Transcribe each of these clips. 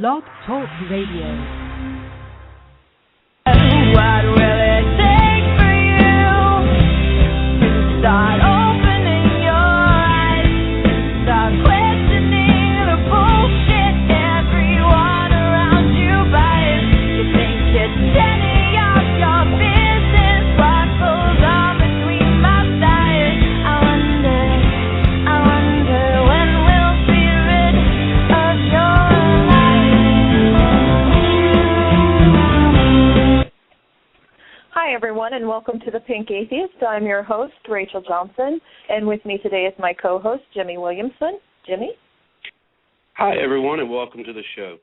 Blog Talk Radio. What will it take for you to start opening your eyes, start questioning the bullshit everyone around you buys? You think it's any of your business what goes on between my thighs? I wonder when we'll be rid of your Hi, everyone, and welcome to the Pink Atheist. I'm your host, Rachel Johnson, and with me today is my co-host, Jimmy Williamson. Jimmy? Hi, everyone, and welcome to the show.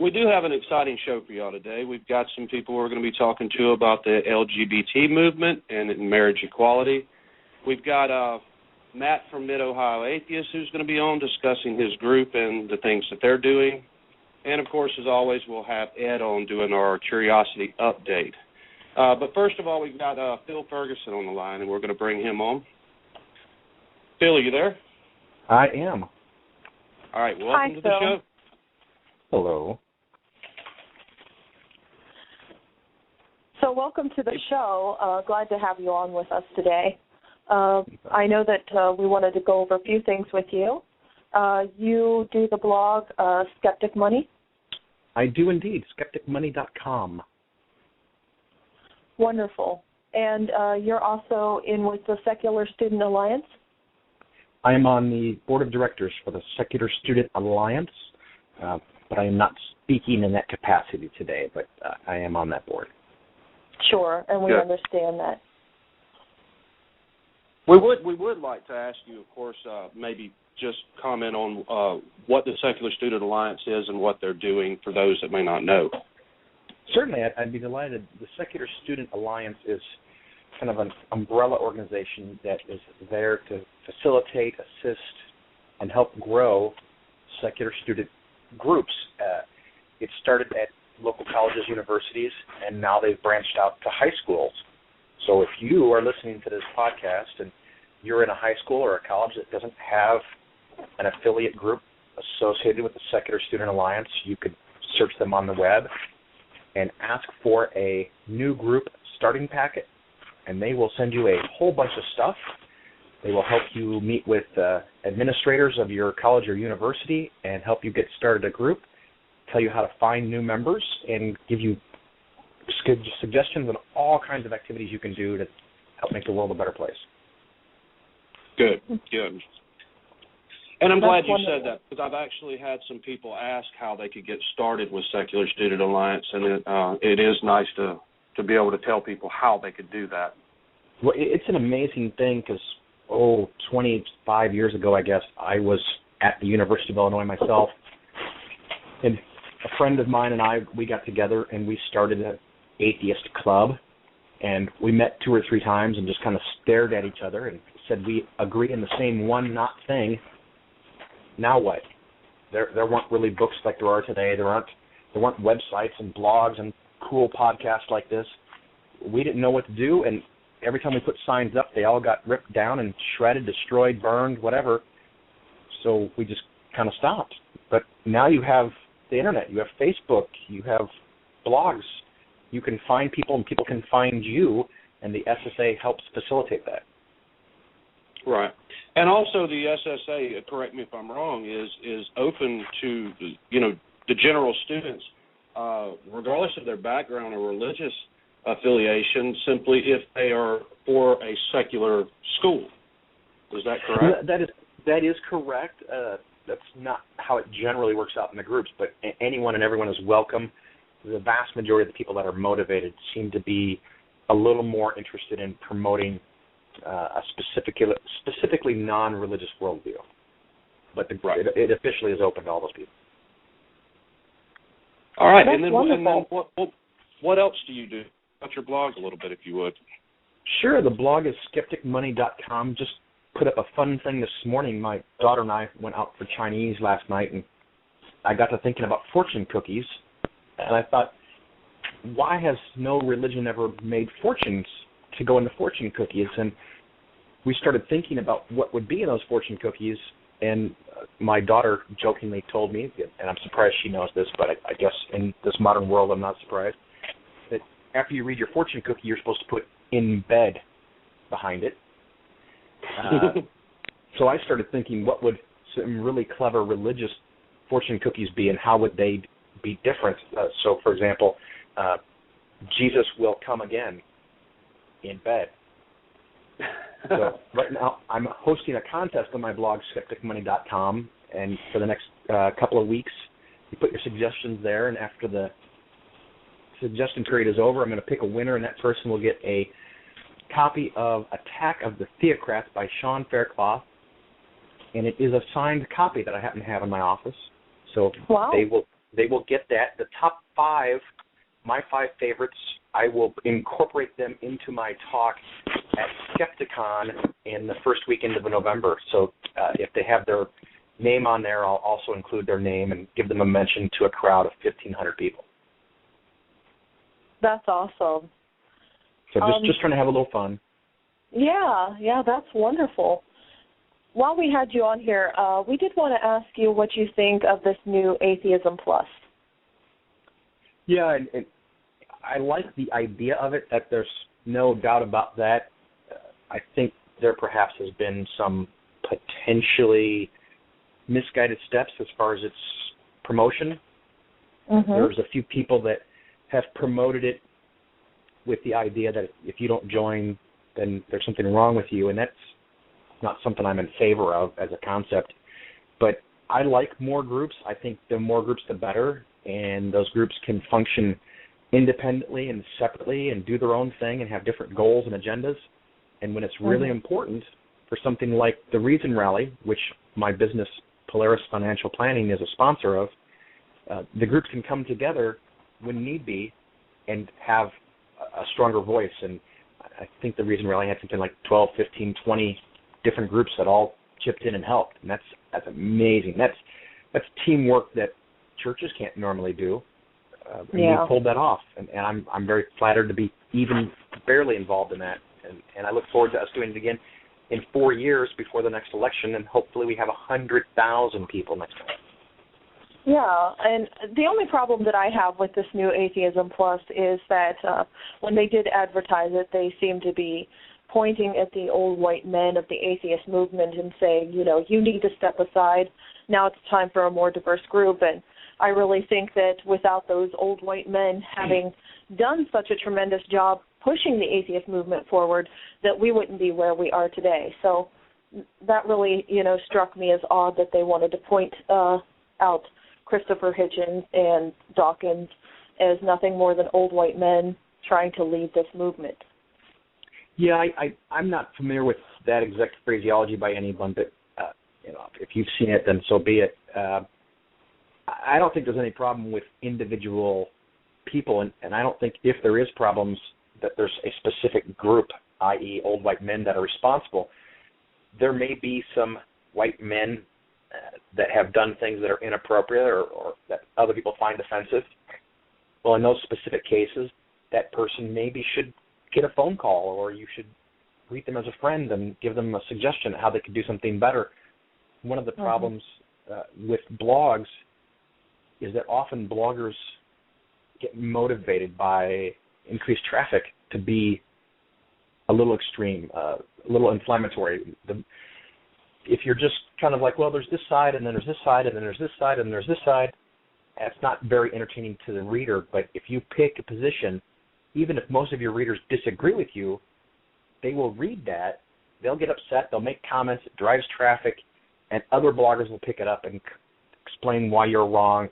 We do have an exciting show for y'all today. We've got some people we're going to be talking to about the LGBT movement and marriage equality. We've got Matt from Mid-Ohio Atheists who's going to be on discussing his group and the things that they're doing. And, of course, as always, we'll have Ed on doing our Curiosity Update. But first of all, we've got Phil Ferguson on the line, and we're going to bring him on. Phil, are you there? I am. All right, welcome to the show. Hello. So welcome to the show. Glad to have you on with us today. I know that we wanted to go over a few things with you. You do the blog Skeptic Money? I do indeed, skepticmoney.com. Wonderful. And you're also in with the Secular Student Alliance? I am on the board of directors for the Secular Student Alliance, but I am not speaking in that capacity today, but I am on that board. Sure, and we understand that. We would like to ask you, of course, maybe just comment on what the Secular Student Alliance is and what they're doing for those that may not know. Certainly, I'd be delighted. The Secular Student Alliance is kind of an umbrella organization that is there to facilitate, assist, and help grow secular student groups. It started at local colleges, universities, and now they've branched out to high schools. So if you are listening to this podcast and you're in a high school or a college that doesn't have an affiliate group associated with the Secular Student Alliance, you could search them on the web and ask for a new group starting packet, and they will send you a whole bunch of stuff. They will help you meet with administrators of your college or university and help you get started a group, tell you how to find new members, and give you suggestions on all kinds of activities you can do to help make the world a better place. Good. And I'm glad you said that, because I've actually had some people ask how they could get started with Secular Student Alliance, and it is nice to be able to tell people how they could do that. Well, it's an amazing thing because, 25 years ago, I guess, I was at the University of Illinois myself, and a friend of mine and I, we got together and we started an atheist club, and we met 2 or 3 times and just kind of stared at each other and said we agree in the same one not thing. Now what? There weren't really books like there are today. There weren't websites and blogs and cool podcasts like this. We didn't know what to do, and every time we put signs up, they all got ripped down and shredded, destroyed, burned, whatever. So we just kind of stopped. But now you have the internet, you have Facebook, you have blogs. You can find people, and people can find you, and the SSA helps facilitate that. Right. And also the SSA, correct me if I'm wrong, is open to, the general students, regardless of their background or religious affiliation, simply if they are for a secular school. Is that correct? That is correct. That's not how it generally works out in the groups, but anyone and everyone is welcome. The vast majority of the people that are motivated seem to be a little more interested in promoting a specifically non-religious worldview. But it officially is open to all those people. All right, and then what else do you do? About your blog a little bit, if you would. Sure, the blog is skepticmoney.com. Just put up a fun thing this morning. My daughter and I went out for Chinese last night, and I got to thinking about fortune cookies, and I thought, why has no religion ever made fortunes to go into fortune cookies? And we started thinking about what would be in those fortune cookies, and my daughter jokingly told me, and I'm surprised she knows this, but I guess in this modern world I'm not surprised, that after you read your fortune cookie, you're supposed to put "in bed" behind it. So I started thinking, what would some really clever religious fortune cookies be, and how would they be different? So, for example, Jesus will come again in bed. So right now I'm hosting a contest on my blog, skepticmoney.com, and for the next couple of weeks, you put your suggestions there, and after the suggestion period is over, I'm going to pick a winner, and that person will get a copy of Attack of the Theocrats by Sean Faircloth, and it is a signed copy that I happen to have in my office. So wow. They will get that. The top 5, my 5 favorites, I will incorporate them into my talk at Skepticon in the first weekend of November. So if they have their name on there, I'll also include their name and give them a mention to a crowd of 1,500 people. That's awesome. So just trying to have a little fun. Yeah, that's wonderful. While we had you on here, we did want to ask you what you think of this new Atheism Plus. Yeah, and I like the idea of it, that there's no doubt about that. I think there perhaps has been some potentially misguided steps as far as its promotion. Mm-hmm. There's a few people that have promoted it with the idea that if you don't join, then there's something wrong with you, and that's not something I'm in favor of as a concept. But I like more groups. I think the more groups, the better, and those groups can function independently and separately and do their own thing and have different goals and agendas. And when it's really important for something like the Reason Rally, which my business, Polaris Financial Planning, is a sponsor of, the groups can come together when need be and have a stronger voice. And I think the Reason Rally had something like 12, 15, 20 different groups that all chipped in and helped. And that's amazing. That's teamwork that churches can't normally do. And we pulled that off. And I'm very flattered to be even barely involved in that. And I look forward to us doing it again in 4 years before the next election, and hopefully we have 100,000 people next time. Yeah, and the only problem that I have with this new Atheism Plus is that when they did advertise it, they seem to be pointing at the old white men of the atheist movement and saying, you need to step aside. Now it's time for a more diverse group. And I really think that without those old white men having done such a tremendous job pushing the atheist movement forward, that we wouldn't be where we are today. So that really, struck me as odd that they wanted to point out Christopher Hitchens and Dawkins as nothing more than old white men trying to lead this movement. Yeah, I'm not familiar with that exact phraseology by anyone, but if you've seen it, then so be it. I don't think there's any problem with individual people, and I don't think if there is problems that there's a specific group, i.e. old white men, that are responsible. There may be some white men that have done things that are inappropriate or that other people find offensive. Well, in those specific cases, that person maybe should get a phone call, or you should greet them as a friend and give them a suggestion how they could do something better. One of the problems with blogs is that often bloggers get motivated by increased traffic to be a little extreme, a little inflammatory. If you're just kind of like, well, there's this side, and then there's this side, and then there's this side, and there's this side, that's not very entertaining to the reader. But if you pick a position, even if most of your readers disagree with you, they will read that, they'll get upset, they'll make comments, it drives traffic, and other bloggers will pick it up and explain why you're wrong.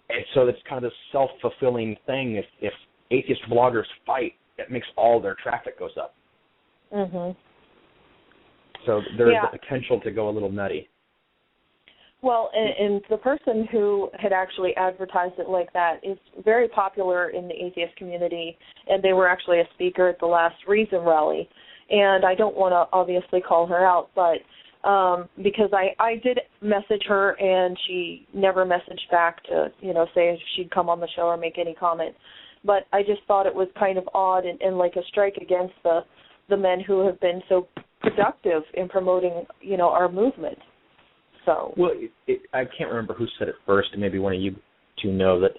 And so it's kind of this self-fulfilling thing. If atheist bloggers fight, it makes all their traffic goes up. Mm-hmm. So there's the potential to go a little nutty. Well, and the person who had actually advertised it like that is very popular in the atheist community, and they were actually a speaker at the last Reason Rally. And I don't want to obviously call her out, but because I did message her, and she never messaged back to, say if she'd come on the show or make any comment. But I just thought it was kind of odd and like a strike against the men who have been so productive in promoting, our movement. So, well, I can't remember who said it first, and maybe one of you two know that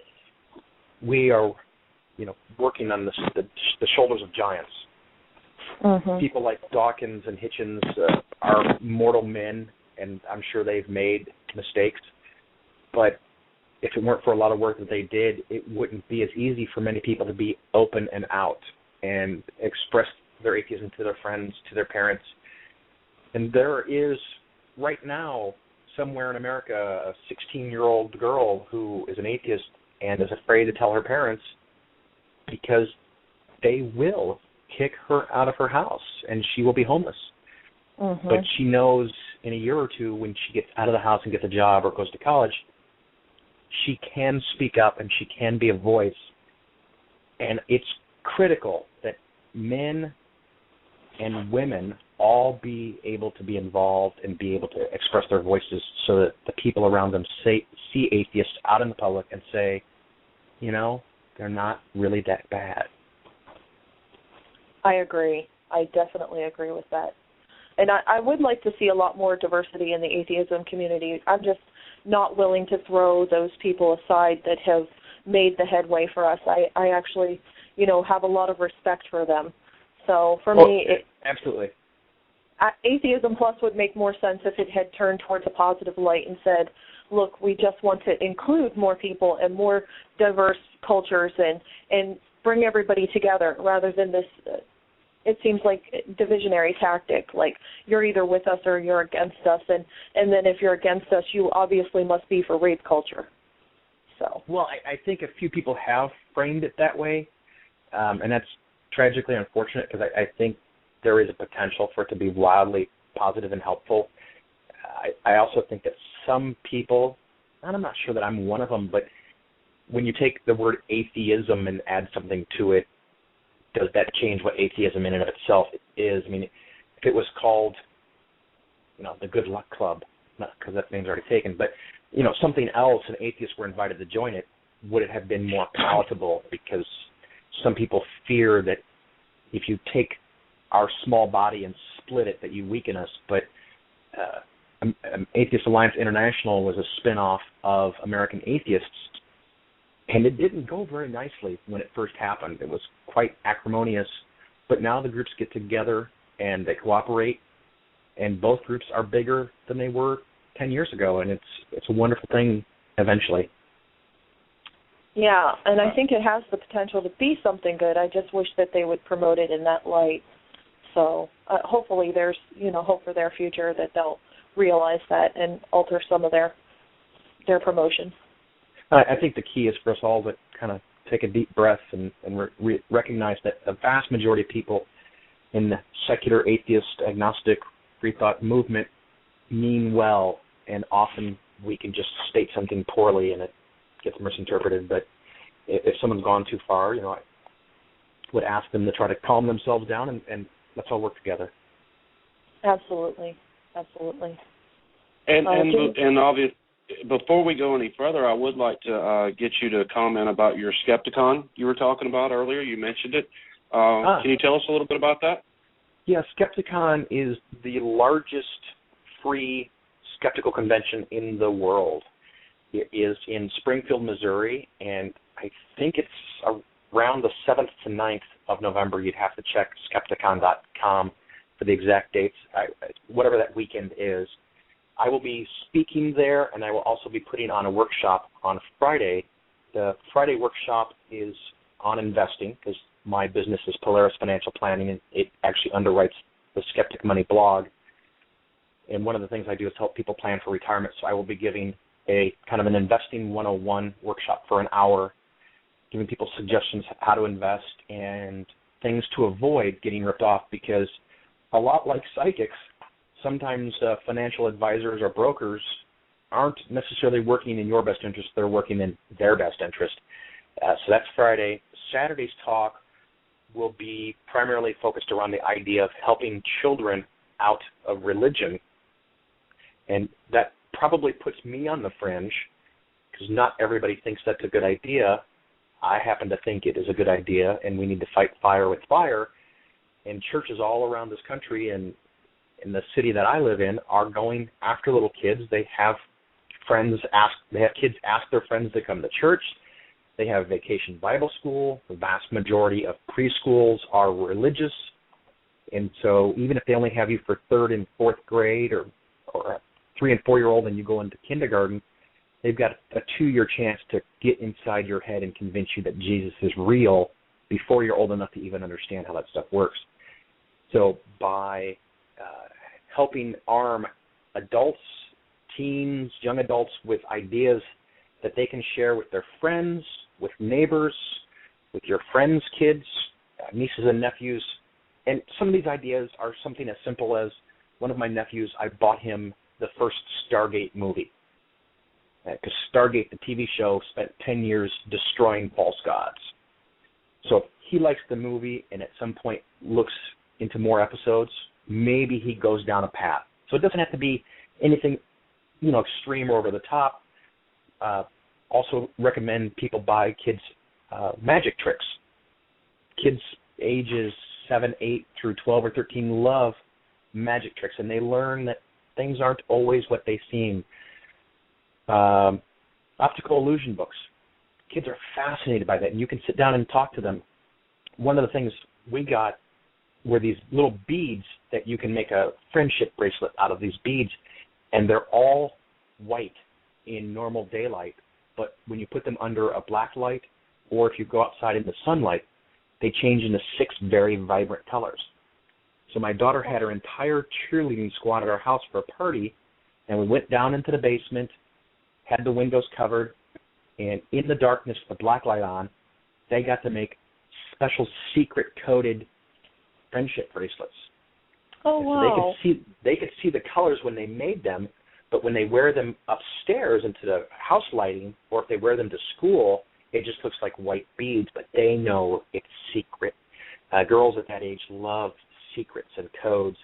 we are, working on the shoulders of giants. mm-hmm. People like Dawkins and Hitchens are mortal men, and I'm sure they've made mistakes. But if it weren't for a lot of work that they did, it wouldn't be as easy for many people to be open and out and express their atheism to their friends, to their parents. And there is, right now, somewhere in America, a 16-year-old girl who is an atheist and is afraid to tell her parents because they will kick her out of her house and she will be homeless. Mm-hmm. But she knows in a year or two when she gets out of the house and gets a job or goes to college, she can speak up and she can be a voice. And it's critical that men and women all be able to be involved and be able to express their voices so that the people around them see atheists out in the public and say, they're not really that bad. I agree. I definitely agree with that. And I would like to see a lot more diversity in the atheism community. I'm just not willing to throw those people aside that have made the headway for us. I actually, have a lot of respect for them. So for me, absolutely. Atheism Plus would make more sense if it had turned towards a positive light and said, look, we just want to include more people and more diverse cultures and bring everybody together rather than this, it seems like, divisionary tactic, like you're either with us or you're against us, and then if you're against us, you obviously must be for rape culture. So. Well, I think a few people have framed it that way, and that's tragically unfortunate because I think there is a potential for it to be wildly positive and helpful. I also think that some people, and I'm not sure that I'm one of them, but when you take the word atheism and add something to it, does that change what atheism in and of itself is? I mean, if it was called, the Good Luck Club, not because that name's already taken, but, something else and atheists were invited to join it, would it have been more palatable? Because some people fear that if you take our small body and split it, that you weaken us. But Atheist Alliance International was a spin-off of American Atheists, and it didn't go very nicely when it first happened. It was quite acrimonious, but now the groups get together and they cooperate, and both groups are bigger than they were 10 years ago, and it's a wonderful thing eventually. Yeah, and I think it has the potential to be something good. I just wish that they would promote it in that light. So hopefully there's, hope for their future that they'll realize that and alter some of their promotion. I think the key is for us all to kind of take a deep breath and recognize that the vast majority of people in the secular, atheist, agnostic, free thought movement mean well, and often we can just state something poorly and it gets misinterpreted. But if someone's gone too far, I would ask them to try to calm themselves down and let's all work together. Absolutely. Absolutely. And obviously, before we go any further, I would like to get you to comment about your Skepticon you were talking about earlier. You mentioned it. Can you tell us a little bit about that? Yeah, Skepticon is the largest free skeptical convention in the world. It is in Springfield, Missouri, and I think it's around the 7th to 9th of November. You'd have to check skepticon.com for the exact dates, whatever that weekend is. I will be speaking there, and I will also be putting on a workshop on Friday. The Friday workshop is on investing, because my business is Polaris Financial Planning, and it actually underwrites the Skeptic Money blog. And one of the things I do is help people plan for retirement, so I will be giving a kind of an investing 101 workshop for an hour, giving people suggestions how to invest and things to avoid getting ripped off, because a lot like psychics, sometimes financial advisors or brokers aren't necessarily working in your best interest. They're working in their best interest. So that's Friday. Saturday's talk will be primarily focused around the idea of helping children out of religion. And that probably puts me on the fringe, because not everybody thinks that's a good idea. I happen to think it is a good idea, and we need to fight fire with fire. And churches all around this country and in the city that I live in are going after little kids. They have kids ask their friends to come to church. They have vacation Bible school. The vast majority of preschools are religious. And so even if they only have you for 3rd and 4th grade or a 3 and 4-year-old and you go into kindergarten, they've got a 2-year chance to get inside your head and convince you that Jesus is real before you're old enough to even understand how that stuff works. So by helping arm adults, teens, young adults with ideas that they can share with their friends, with neighbors, with your friends' kids, nieces and nephews. And some of these ideas are something as simple as one of my nephews, I bought him the first Stargate movie. Because Stargate, the TV show, spent 10 years destroying false gods. So if he likes the movie and at some point looks into more episodes, maybe he goes down a path. So it doesn't have to be anything, extreme or over the top. Also recommend people buy kids magic tricks. Kids ages 7, 8 through 12 or 13 love magic tricks, and they learn that things aren't always what they seem. Optical illusion books. Kids are fascinated by that, and you can sit down and talk to them. One of the things we got were these little beads that you can make a friendship bracelet out of these beads, and they're all white in normal daylight, but when you put them under a black light or if you go outside in the sunlight, they change into 6 very vibrant colors. So my daughter had her entire cheerleading squad at our house for a party, and we went down into the basement, had the windows covered, and in the darkness, the black light on, they got to make special secret-coded friendship bracelets. Oh, wow. So they could see the colors when they made them, but when they wear them upstairs into the house lighting, or if they wear them to school, it just looks like white beads, but they know it's secret. Girls at that age love secrets and codes.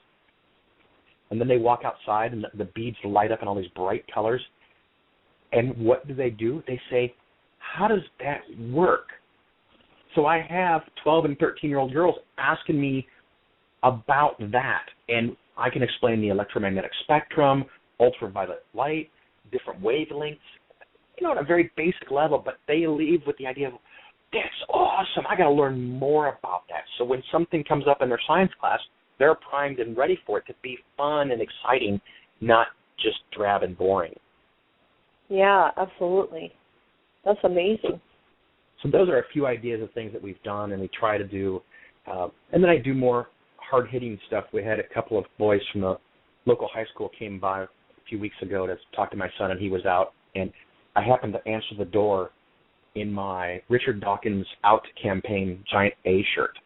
And then they walk outside, and the beads light up in all these bright colors. And what do? They say, how does that work? So I have 12 and 13-year-old girls asking me about that, and I can explain the electromagnetic spectrum, ultraviolet light, different wavelengths, at a very basic level, but they leave with the idea of, that's awesome, I got to learn more about that. So when something comes up in their science class, they're primed and ready for it to be fun and exciting, not just drab and boring. Yeah, absolutely. That's amazing. So those are a few ideas of things that we've done and we try to do. And then I do more hard-hitting stuff. We had a couple of boys from the local high school came by a few weeks ago to talk to my son, and he was out. And I happened to answer the door in my Richard Dawkins Out campaign giant A shirt.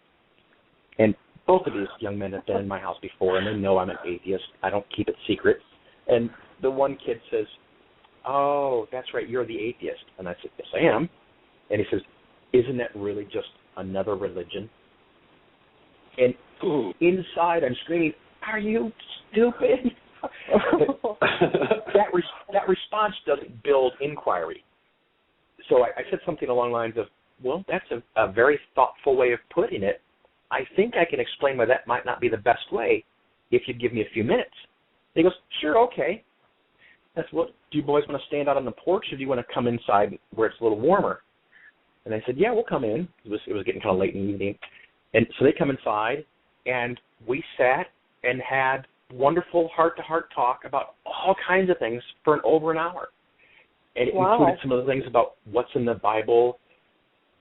And both of these young men have been in my house before, and they know I'm an atheist. I don't keep it secret. And the one kid says, oh, that's right, you're the atheist. And I said, yes, I am. And he says, isn't that really just another religion? And inside I'm screaming, are you stupid? that response doesn't build inquiry. So I said something along the lines of, well, that's a very thoughtful way of putting it. I think I can explain why that might not be the best way if you'd give me a few minutes. He goes, sure, okay. That's what. Do you boys want to stand out on the porch, or do you want to come inside where it's a little warmer? And I said, yeah, we'll come in. It was getting kind of late in the evening. And so they come inside, and we sat and had wonderful heart-to-heart talk about all kinds of things for over an hour. And it included some of the things about what's in the Bible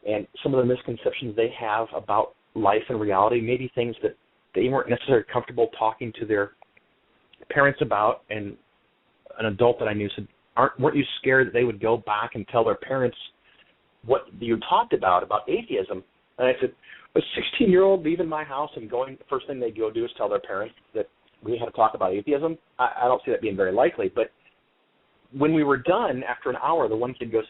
and some of the misconceptions they have about life and reality, maybe things that they weren't necessarily comfortable talking to their parents about. And an adult that I knew said, weren't you scared that they would go back and tell their parents what you talked about atheism? And I said, a 16-year-old leaving my house and going, the first thing they go do is tell their parents that we had to talk about atheism? I don't see that being very likely. But when we were done, after an hour, the one kid goes,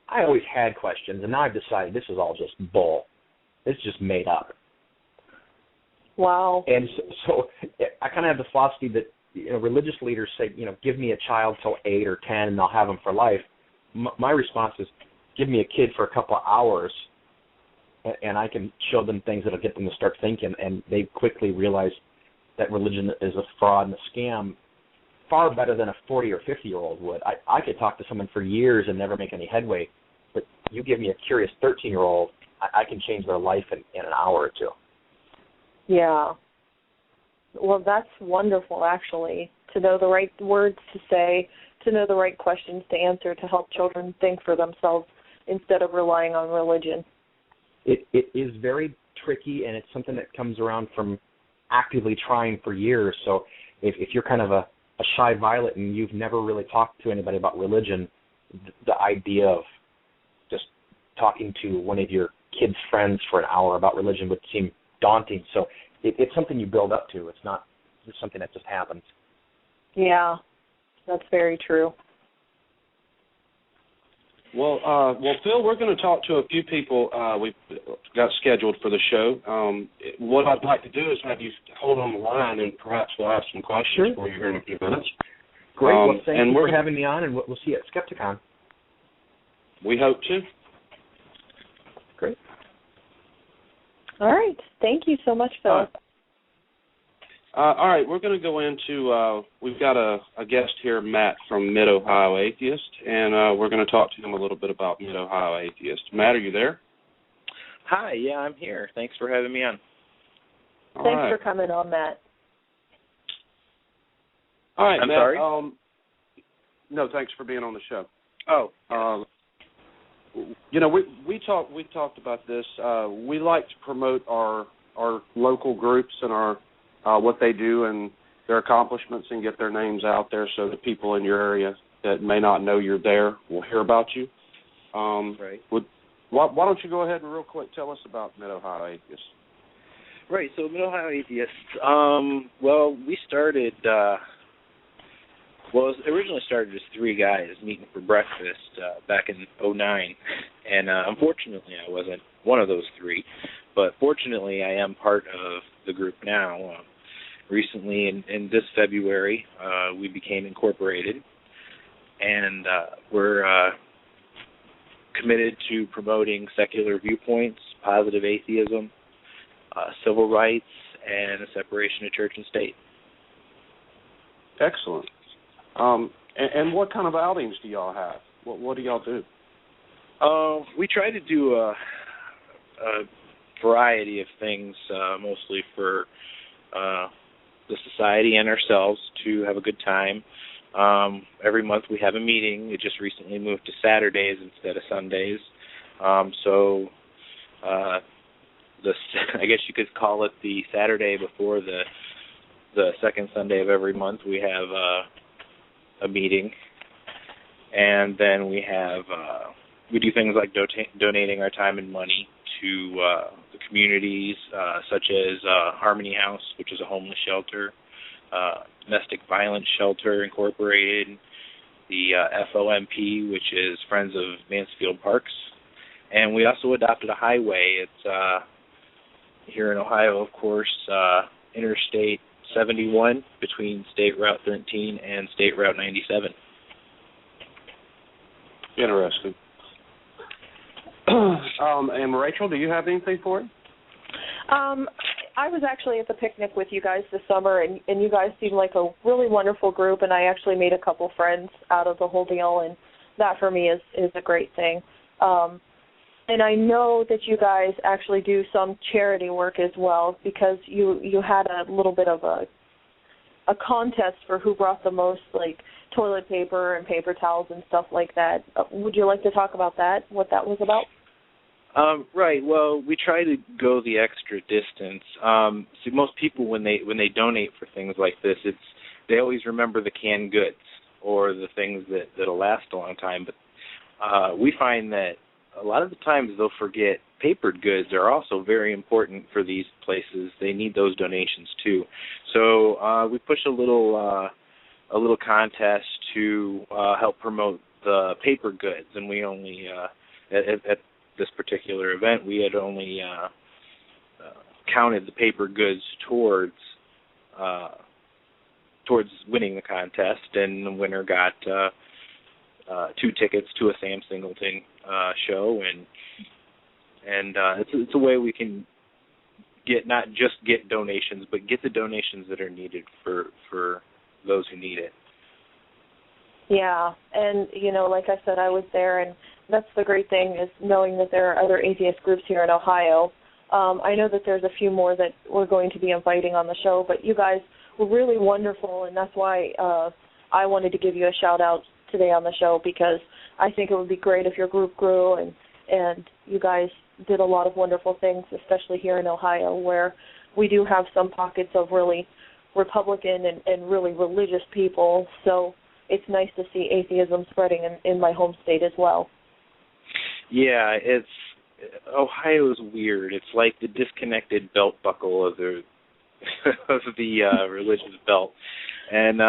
I always had questions, and now I've decided this is all just bull. It's just made up. Wow. And so I kind of have the philosophy that religious leaders say, give me a child till 8 or 10 and I'll have them for life. My response is, give me a kid for a couple of hours and I can show them things that'll get them to start thinking. And they quickly realize that religion is a fraud and a scam far better than a 40 or 50-year-old would. I could talk to someone for years and never make any headway, but you give me a curious 13-year-old, I can change their life in an hour or two. Yeah. Well, that's wonderful, actually, to know the right words to say, to know the right questions to answer, to help children think for themselves instead of relying on religion. It is very tricky, and it's something that comes around from actively trying for years. So if you're kind of a shy violet and you've never really talked to anybody about religion, the idea of just talking to one of your kids' friends for an hour about religion would seem daunting. So it's something you build up to. It's not just something that just happens. Yeah, that's very true. Well, Phil, we're going to talk to a few people we've got scheduled for the show. What I'd like to do is have you hold on the line, and perhaps we'll have some questions for you here in a few minutes. Great. Well, thank you for having me on, and we'll see you at Skepticon. We hope to. Great. All right. Thank you so much, Phil. All right, we're going to go into, we've got a guest here, Matt from Mid-Ohio Atheist, and we're going to talk to him a little bit about Mid-Ohio Atheist. Matt, are you there? Hi, yeah, I'm here. Thanks for having me on. Thanks for coming on, Matt. All right, I'm Matt. Sorry? No, thanks for being on the show. Oh. You know, we talked about this. We like to promote our local groups and our what they do and their accomplishments and get their names out there so that people in your area that may not know you're there will hear about you. Right. Why don't you go ahead and real quick tell us about Mid-Ohio Atheists? Right, so Mid-Ohio Atheists, well, we started, it originally started as three guys meeting for breakfast back in 2009, and unfortunately I wasn't one of those three, but fortunately I am part of the group now. Recently, in this February, we became incorporated, and we're committed to promoting secular viewpoints, positive atheism, civil rights, and a separation of church and state. Excellent. And what kind of outings do y'all have? What do y'all do? We try to do a variety of things, mostly for the society and ourselves to have a good time. Every month we have a meeting. It just recently moved to Saturdays instead of Sundays. So I guess you could call it the Saturday before the second Sunday of every month. We have a meeting, and then we do things like donating our time and money to the communities, such as Harmony House, which is a homeless shelter, Domestic Violence Shelter Incorporated, the FOMP, which is Friends of Mansfield Parks, and we also adopted a highway. It's here in Ohio, of course, Interstate 71 between State Route 13 and State Route 97. Interesting. And Rachel, do you have anything for it? I was actually at the picnic with you guys this summer, and you guys seemed like a really wonderful group, and I actually made a couple friends out of the whole deal, and that for me is a great thing. And I know that you guys actually do some charity work as well, because you had a little bit of a contest for who brought the most, like, toilet paper and paper towels and stuff like that. Would you like to talk about that, what that was about? Right. Well, we try to go the extra distance. See, most people when they donate for things like this, they always remember the canned goods or the things that'll last a long time. But we find that a lot of the times they'll forget papered goods are also very important for these places. They need those donations too. So we push a little contest to help promote the paper goods, and we only at this particular event we had only counted the paper goods towards winning the contest, and the winner got 2 tickets to a Sam Singleton show, and it's a way we can not just get donations, but get the donations that are needed for those who need it. Yeah, and, like I said, I was there, and that's the great thing is knowing that there are other atheist groups here in Ohio. I know that there's a few more that we're going to be inviting on the show, but you guys were really wonderful, and that's why I wanted to give you a shout-out today on the show, because I think it would be great if your group grew, and you guys did a lot of wonderful things, especially here in Ohio, where we do have some pockets of really Republican and really religious people, so it's nice to see atheism spreading in my home state as well. Yeah, Ohio is weird. It's like the disconnected belt buckle of the of the religious belt, and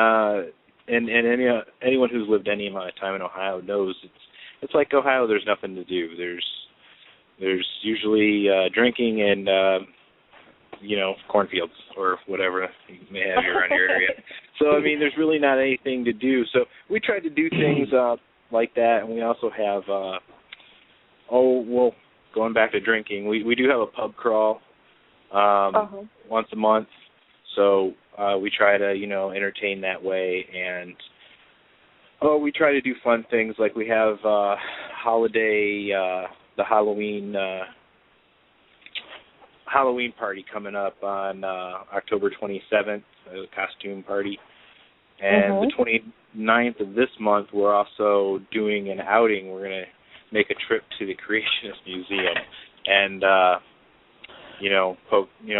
anyone who's lived any amount of time in Ohio knows it's like Ohio. There's nothing to do. There's usually drinking and cornfields or whatever you may have around your area. So I mean, there's really not anything to do. So we tried to do things like that, and we also have going back to drinking, we do have a pub crawl once a month. So we try to entertain that way, and we try to do fun things like we have holiday the Halloween party coming up on October 27th, a costume party. And the 29th of this month, we're also doing an outing. We're going to make a trip to the Creationist Museum and,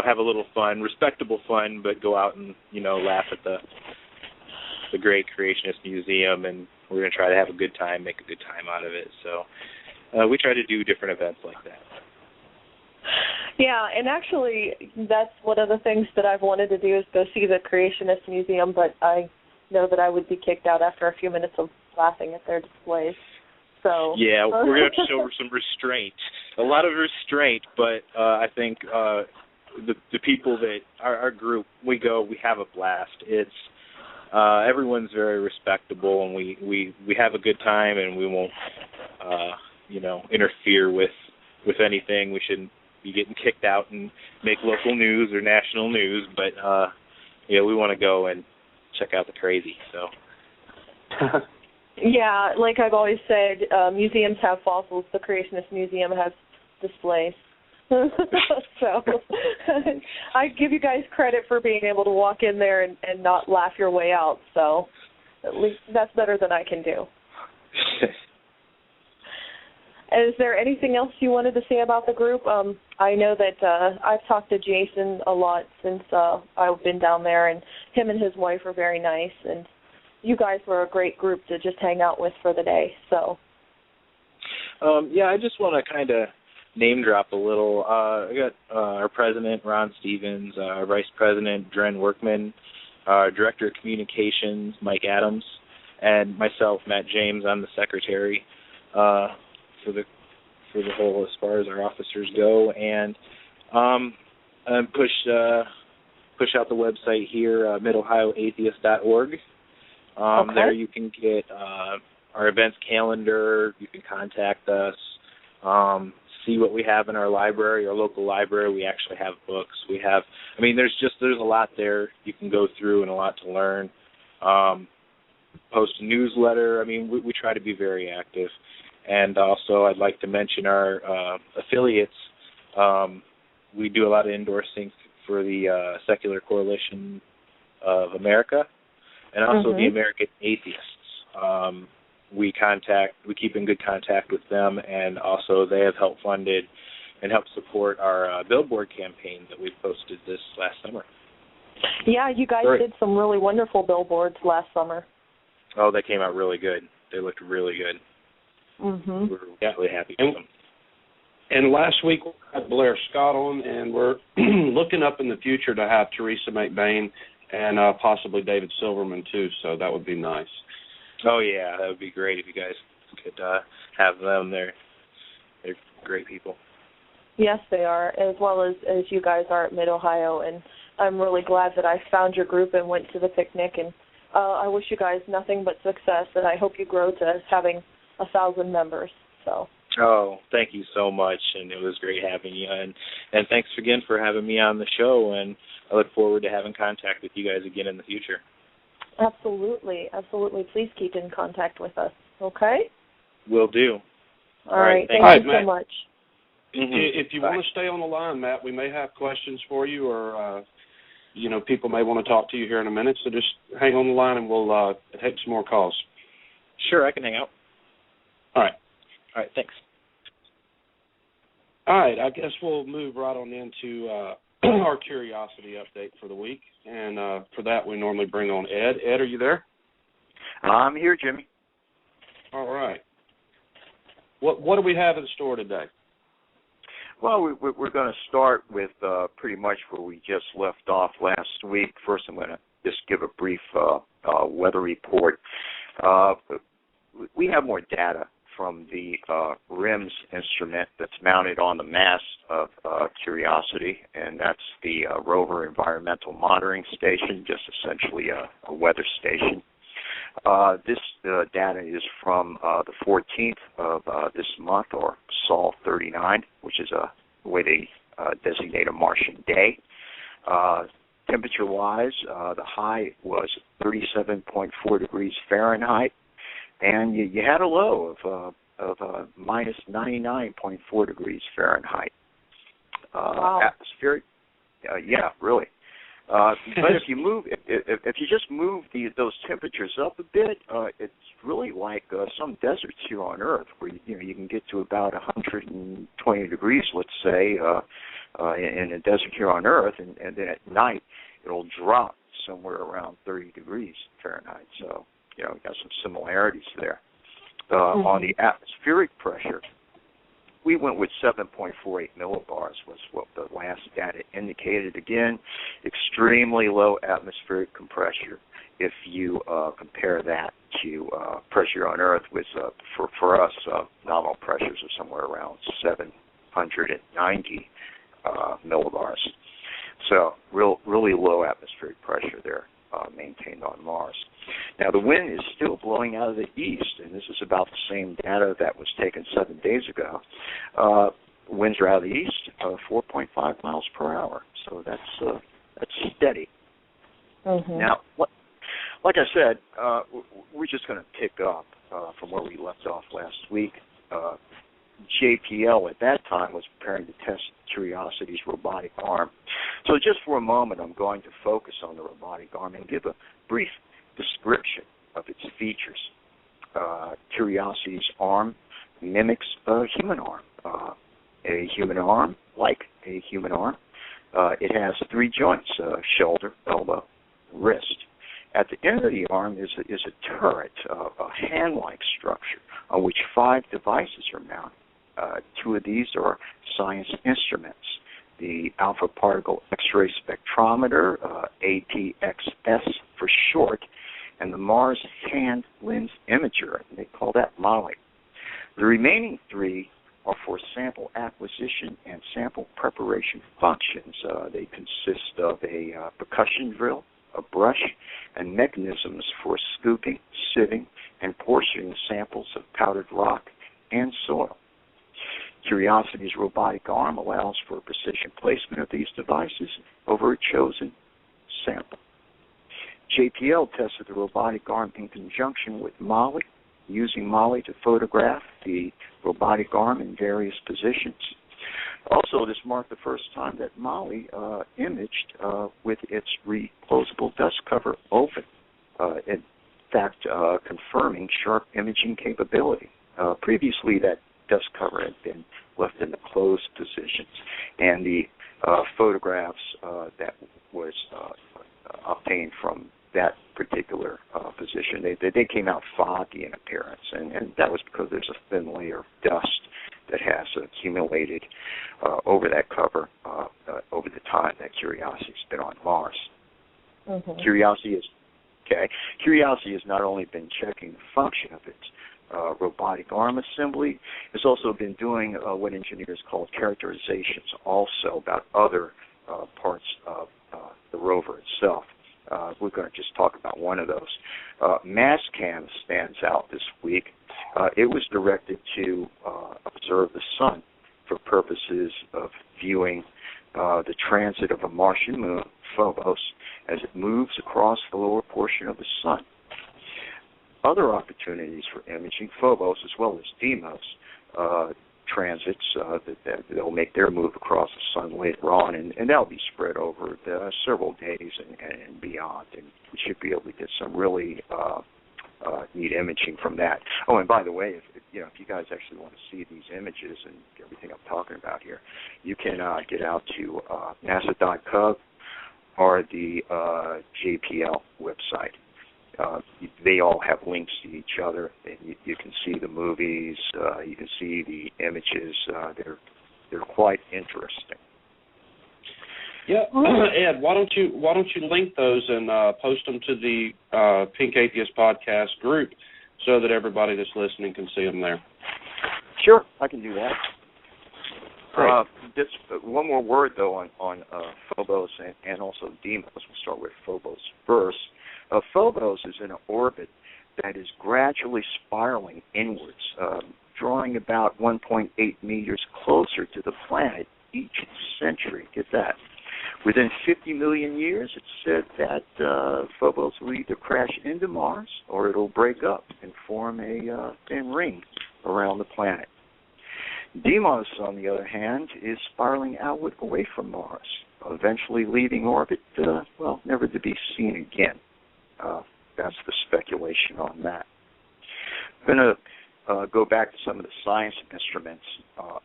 have a little fun, respectable fun, but go out and, laugh at the great Creationist Museum. And we're going to try to have a good time, make a good time out of it. So we try to do different events like that. Yeah, and actually, that's one of the things that I've wanted to do is go see the Creationist Museum, but I know that I would be kicked out after a few minutes of laughing at their displays. So yeah, we're going to show some restraint, a lot of restraint, but I think the people that our group, we have a blast. It's everyone's very respectable, and we have a good time, and we won't interfere with anything. We shouldn't be getting kicked out and make local news or national news, but we want to go and check out the crazy. So yeah, like I've always said, museums have fossils. The Creationist Museum has displays. So I give you guys credit for being able to walk in there and not laugh your way out. So at least that's better than I can do. Is there anything else you wanted to say about the group? I know that I've talked to Jason a lot since I've been down there, and him and his wife are very nice, and you guys were a great group to just hang out with for the day. So, I just want to kind of name drop a little. I got our president, Ron Stevens, our vice president, Dren Workman, our director of communications, Mike Adams, and myself, Matt James. I'm the secretary. For the whole, as far as our officers go, and push out the website here, midohioatheist.org. There you can get our events calendar. You can contact us, see what we have in our library, our local library. We actually have books. There's a lot there you can go through and a lot to learn. Post a newsletter. We try to be very active. And also, I'd like to mention our affiliates. We do a lot of endorsing for the Secular Coalition of America, and also the American Atheists. We keep in good contact with them, and also they have helped funded and helped support our billboard campaign that we posted this last summer. Yeah, you guys did some really wonderful billboards last summer. Oh, they came out really good. They looked really good. We're really happy with them. And last week we had Blair Scott on, and we're looking up in the future to have Teresa McBain and possibly David Silverman too. So that would be nice. Oh yeah, that would be great if you guys could have them. They're great people. Yes, they are, as well as you guys are at Mid-Ohio, and I'm really glad that I found your group and went to the picnic. And I wish you guys nothing but success, and I hope you grow to having 1,000 members. So Oh, thank you so much, and it was great having you. And thanks again for having me on the show, and I look forward to having contact with you guys again in the future. Absolutely, absolutely. Please keep in contact with us, okay? Will do. All right. Thank you so much. If you want to stay on the line, Matt, we may have questions for you, or people may want to talk to you here in a minute. So just hang on the line, and we'll take some more calls. Sure, I can hang out. All right. All right. Thanks. All right. I guess we'll move right on into our curiosity update for the week, and for that we normally bring on Ed. Ed, are you there? I'm here, Jimmy. All right. What do we have in store today? Well, we're going to start with pretty much where we just left off last week. First, I'm going to just give a brief weather report. We have more data from the RIMS instrument that's mounted on the mast of Curiosity, and that's the Rover Environmental Monitoring Station, just essentially a weather station. This data is from the 14th of this month, or Sol 39, which is a way they designate a Martian day. Temperature-wise, the high was 37.4 degrees Fahrenheit, and you had a low of minus 99.4 degrees Fahrenheit. Wow. Atmospheric, yeah, really. But if you just move those temperatures up a bit, it's really like some deserts here on Earth, where you can get to about 120 degrees, let's say, in a desert here on Earth, and then at night it'll drop somewhere around 30 degrees Fahrenheit. So you got some similarities there. On the atmospheric pressure, we went with 7.48 millibars was what the last data indicated. Again, extremely low atmospheric pressure if you compare that to pressure on Earth, with, for us, nominal pressures are somewhere around 790 millibars. So really low atmospheric pressure there maintained on Mars. Now, the wind is still blowing out of the east, and this is about the same data that was taken 7 days ago. Winds are out of the east, 4.5 miles per hour, so that's steady. Mm-hmm. Now, like I said, we're just going to pick up from where we left off last week. JPL at that time was preparing to test Curiosity's robotic arm. So just for a moment, I'm going to focus on the robotic arm and give a brief description of its features. Curiosity's arm mimics a human arm. A human arm, like a human arm. It has 3 joints, shoulder, elbow, wrist. At the end of the arm is a turret, a hand-like structure on which 5 devices are mounted. 2 of these are science instruments: the Alpha Particle X-ray Spectrometer, APXS for short, and the Mars Hand Lens Imager, and they call that MOLLY. The remaining 3 are for sample acquisition and sample preparation functions. They consist of a percussion drill, a brush, and mechanisms for scooping, sieving, and portioning samples of powdered rock and soil. Curiosity's robotic arm allows for precision placement of these devices over a chosen sample. JPL tested the robotic arm in conjunction with MOLLY, using MOLLY to photograph the robotic arm in various positions. Also, this marked the first time that MOLLY imaged with its reclosable dust cover open, in fact, confirming sharp imaging capability. Previously, that dust cover had been left in the closed positions, and the photographs that was obtained from that particular position, they came out foggy in appearance, and that was because there's a thin layer of dust that has accumulated over that cover over the time that Curiosity's been on Mars. Mm-hmm. Curiosity has not only been checking the function of its robotic arm assembly, it's also been doing what engineers call characterizations also about other parts of the rover itself. We're going to just talk about one of those. Mastcam stands out this week. It was directed to observe chances of viewing the transit of a Martian moon, Phobos, as it moves across the lower portion of the sun. Other opportunities for imaging Phobos as well as Deimos transits that they'll make their move across the sun later on, and that'll be spread over several days and beyond, and we should be able to get some really neat imaging from that. Oh, and by the way, if you guys actually want to see these images and everything I'm talking about here, you can get out to NASA.gov or the JPL website. They all have links to each other, and you can see the movies, you can see the images. They're quite interesting. Yeah, Ed, why don't you link those and post them to the Pink Atheist Podcast group so that everybody that's listening can see them there? Sure, I can do that. Great. Just one more word, though, on Phobos and also Deimos. We'll start with Phobos first. Phobos is in an orbit that is gradually spiraling inwards, drawing about 1.8 meters closer to the planet each century. Get that. Within 50 million years, it's said that Phobos will either crash into Mars or it'll break up and form a thin ring around the planet. Deimos, on the other hand, is spiraling outward away from Mars, eventually leaving orbit, never to be seen again. That's the speculation on that. I'm going to go back to some of the science instruments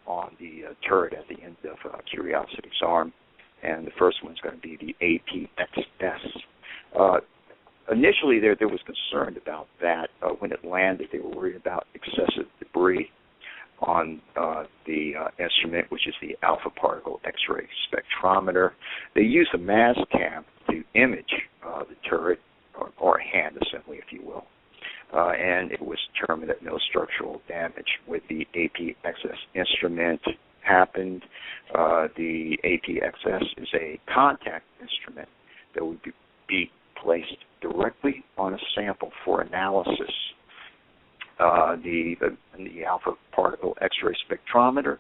on the turret at the end of Curiosity's arm, and the first one's going to be the APXS. Initially, there was concern about that. When it landed, they were worried about excessive debris on the instrument, which is the alpha particle X-ray spectrometer. They use a mass cam to image the turret, or a hand assembly, if you will. And it was determined that no structural damage with the APXS instrument happened. The APXS is a contact instrument that would be placed directly on a sample for analysis. The alpha particle X-ray spectrometer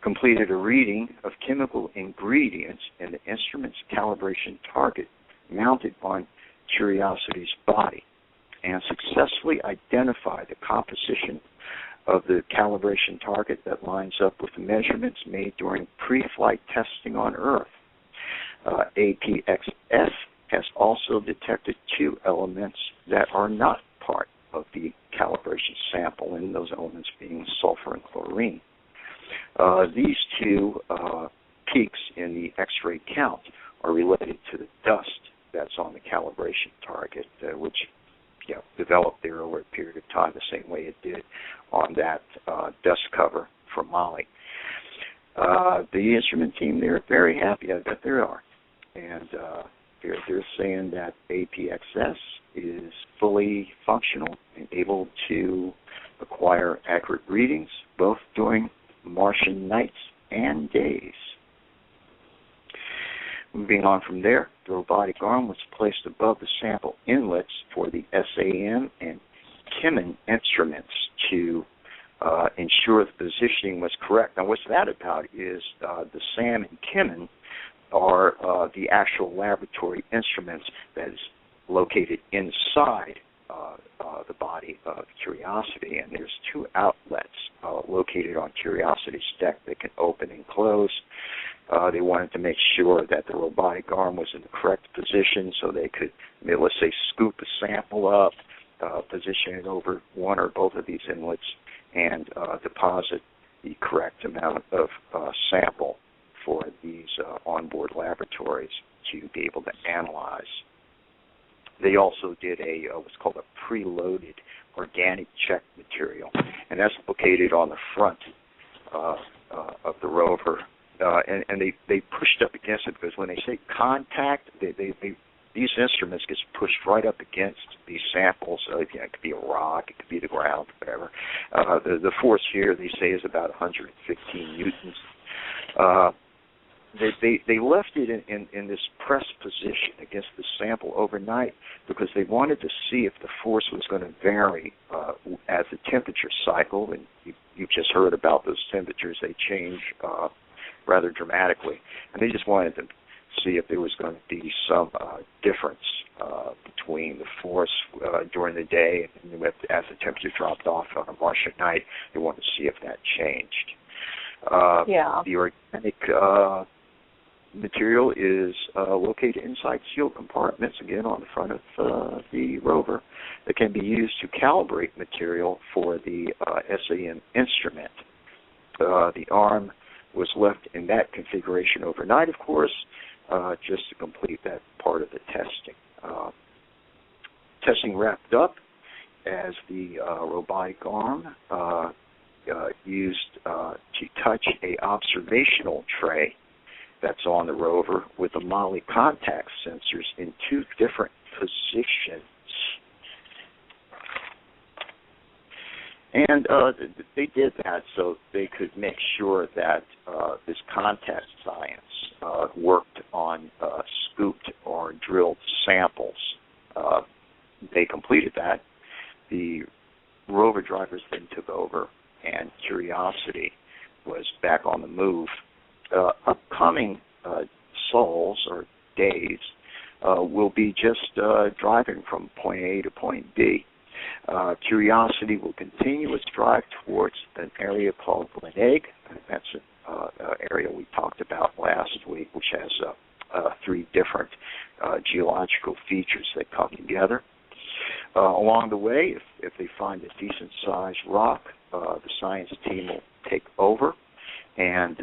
completed a reading of chemical ingredients in the instrument's calibration target mounted on Curiosity's body and successfully identified the composition of the calibration target that lines up with the measurements made during pre-flight testing on Earth. APXS has also detected two elements that are not part of the calibration sample, and those elements being sulfur and chlorine. These two peaks in the X-ray count are related to the dust that's on the calibration target, which developed there over a period of time the same way it did on that dust cover for Molly. The instrument team, they're very happy. I bet they are. And they're saying that APXS is fully functional and able to acquire accurate readings both during Martian nights and days. Moving on from there, the robotic arm was placed above the sample inlets for the SAM and Kimen instruments to ensure the positioning was correct. Now, what's that about is the SAM and Kimen are the actual laboratory instruments that is located inside the body of Curiosity, and there's two outlets located on Curiosity's deck that can open and close. They wanted to make sure that the robotic arm was in the correct position so they could, let's say, scoop a sample up, position it over one or both of these inlets, and deposit the correct amount of sample for these onboard laboratories to be able to analyze. They also did what's called a preloaded organic check material, and that's located on the front of the rover. And they pushed up against it because when they say contact, these instruments get pushed right up against these samples. It could be a rock, it could be the ground, whatever. The force here, they say, is about 115 newtons. They left it in this press position against the sample overnight because they wanted to see if the force was going to vary as the temperature cycled. And you've just heard about those temperatures. They change rather dramatically. And they just wanted to see if there was going to be some difference between the force during the day and as the temperature dropped off on a March at night. They wanted to see if that changed. The organic material is located inside sealed compartments, again on the front of the rover, that can be used to calibrate material for the SAM instrument. The arm was left in that configuration overnight, of course, just to complete that part of the testing. Testing wrapped up as the robotic arm used to touch a observational tray that's on the rover with the MOLLE contact sensors in 2 different positions. And they did that so they could make sure that this contact science worked on scooped or drilled samples. They completed that. The rover drivers then took over, and Curiosity was back on the move. Upcoming sols or days will be just driving from point A to point B. Curiosity will continue its drive towards an area called Glenegg. That's an area we talked about last week, which has 3 different geological features that come together. Along the way, if they find a decent-sized rock, the science team will take over, and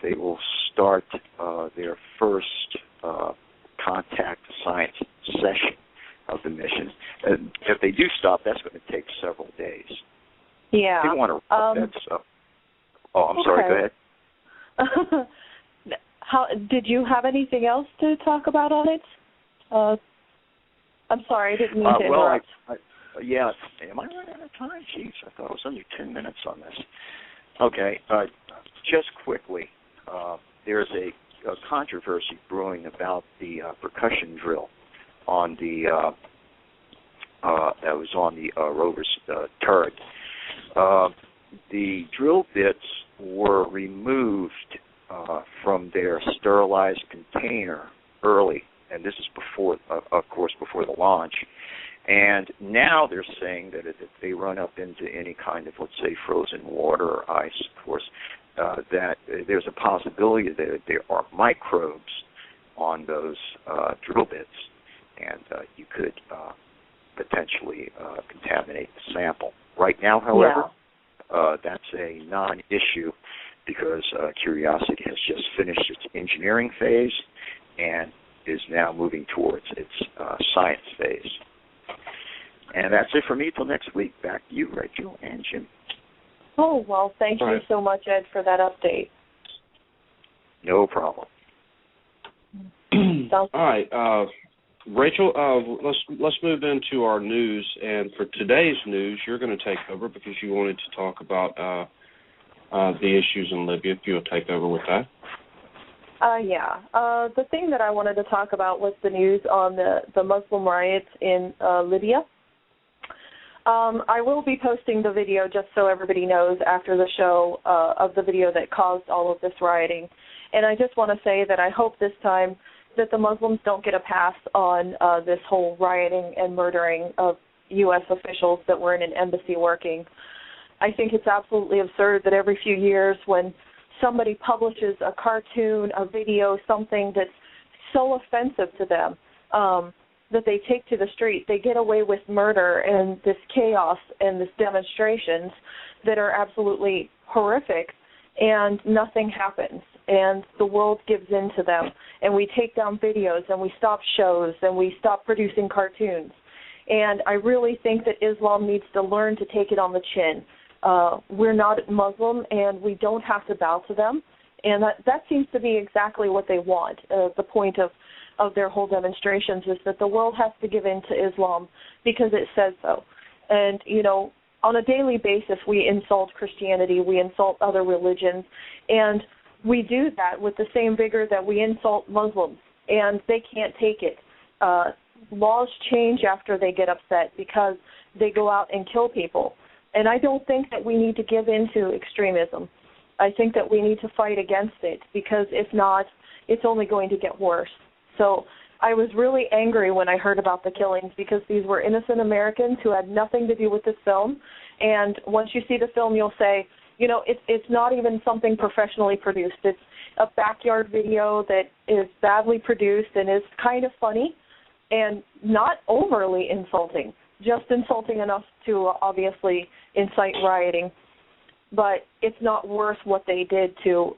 they will start their first contact science session of the mission. And if they do stop, that's going to take several days. Yeah. They want to wrap that stuff. Oh, I'm sorry. Go ahead. How did you have anything else to talk about on it? I'm sorry, I didn't mean to interrupt. Yeah. Am I running out of time? Jeez, I thought it was under 10 minutes on this. Okay. Just quickly, there's a controversy brewing about the percussion drill on the that was on the rover's turret. The drill bits were removed from their sterilized container early, and this is before, of course, before the launch. And now they're saying that if they run up into any kind of, let's say, frozen water or ice, of course, that there's a possibility that there are microbes on those drill bits, and you could potentially contaminate the sample. Right now, however, that's a non-issue because Curiosity has just finished its engineering phase and is now moving towards its science phase. And that's it for me till next week. Back to you, Rachel and Jim. Oh, well, thank you so much, Ed, for that update. No problem. All right, Rachel, let's move into our news. And for today's news, you're going to take over because you wanted to talk about the issues in Libya. If you'll take over with that. The thing that I wanted to talk about was the news on the Muslim riots in Libya. I will be posting the video just so everybody knows after the show of the video that caused all of this rioting. And I just want to say that I hope this time that the Muslims don't get a pass on this whole rioting and murdering of U.S. officials that were in an embassy working. I think it's absolutely absurd that every few years when somebody publishes a cartoon, a video, something that's so offensive to them, that they take to the street, they get away with murder and this chaos and this demonstrations that are absolutely horrific, and nothing happens. And the world gives in to them, and we take down videos, and we stop shows, and we stop producing cartoons. And I really think that Islam needs to learn to take it on the chin. We're not Muslim, and we don't have to bow to them. And that seems to be exactly what they want. The point of their whole demonstrations is that the world has to give in to Islam because it says so. And, you know, on a daily basis, we insult Christianity, we insult other religions, and we do that with the same vigor that we insult Muslims, and they can't take it. Laws change after they get upset because they go out and kill people. And I don't think that we need to give in to extremism. I think that we need to fight against it, because if not, it's only going to get worse. So I was really angry when I heard about the killings, because these were innocent Americans who had nothing to do with this film. And once you see the film, you'll say, you know, it's not even something professionally produced. It's a backyard video that is badly produced and is kind of funny and not overly insulting, just insulting enough to obviously incite rioting. But it's not worth what they did to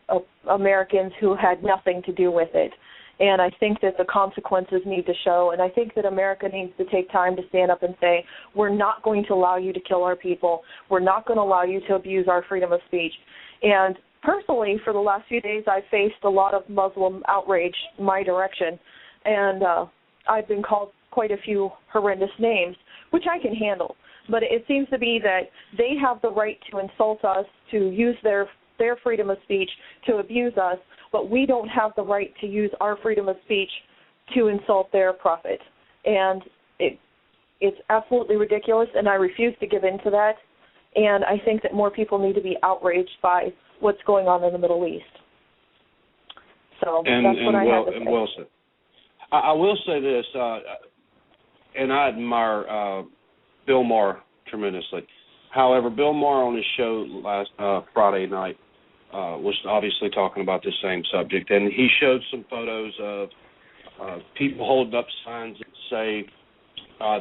Americans who had nothing to do with it. And I think that the consequences need to show, and I think that America needs to take time to stand up and say, we're not going to allow you to kill our people. We're not going to allow you to abuse our freedom of speech. And personally, for the last few days, I've faced a lot of Muslim outrage in my direction, and I've been called quite a few horrendous names, which I can handle. But it seems to be that they have the right to insult us, to use their freedom of speech to abuse us, but we don't have the right to use our freedom of speech to insult their prophet. And it's absolutely ridiculous, and I refuse to give in to that. And I think that more people need to be outraged by what's going on in the Middle East. So that's what I have to say. Well said. I will say this, and I admire Bill Maher tremendously. However, Bill Maher on his show last Friday night was obviously talking about this same subject, and he showed some photos of people holding up signs that say,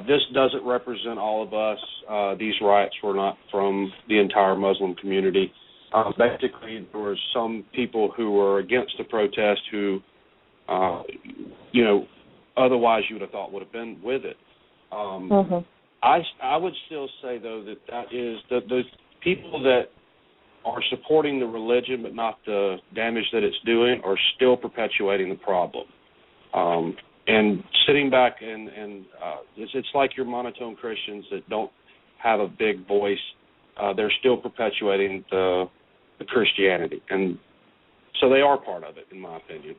this doesn't represent all of us. These riots were not from the entire Muslim community. Basically, there were some people who were against the protest who, otherwise you would have thought would have been with it. I would still say, though, that is the people that are supporting the religion but not the damage that it's doing are still perpetuating the problem. And sitting back and it's like your monotone Christians that don't have a big voice. They're still perpetuating the Christianity, and so they are part of it, in my opinion.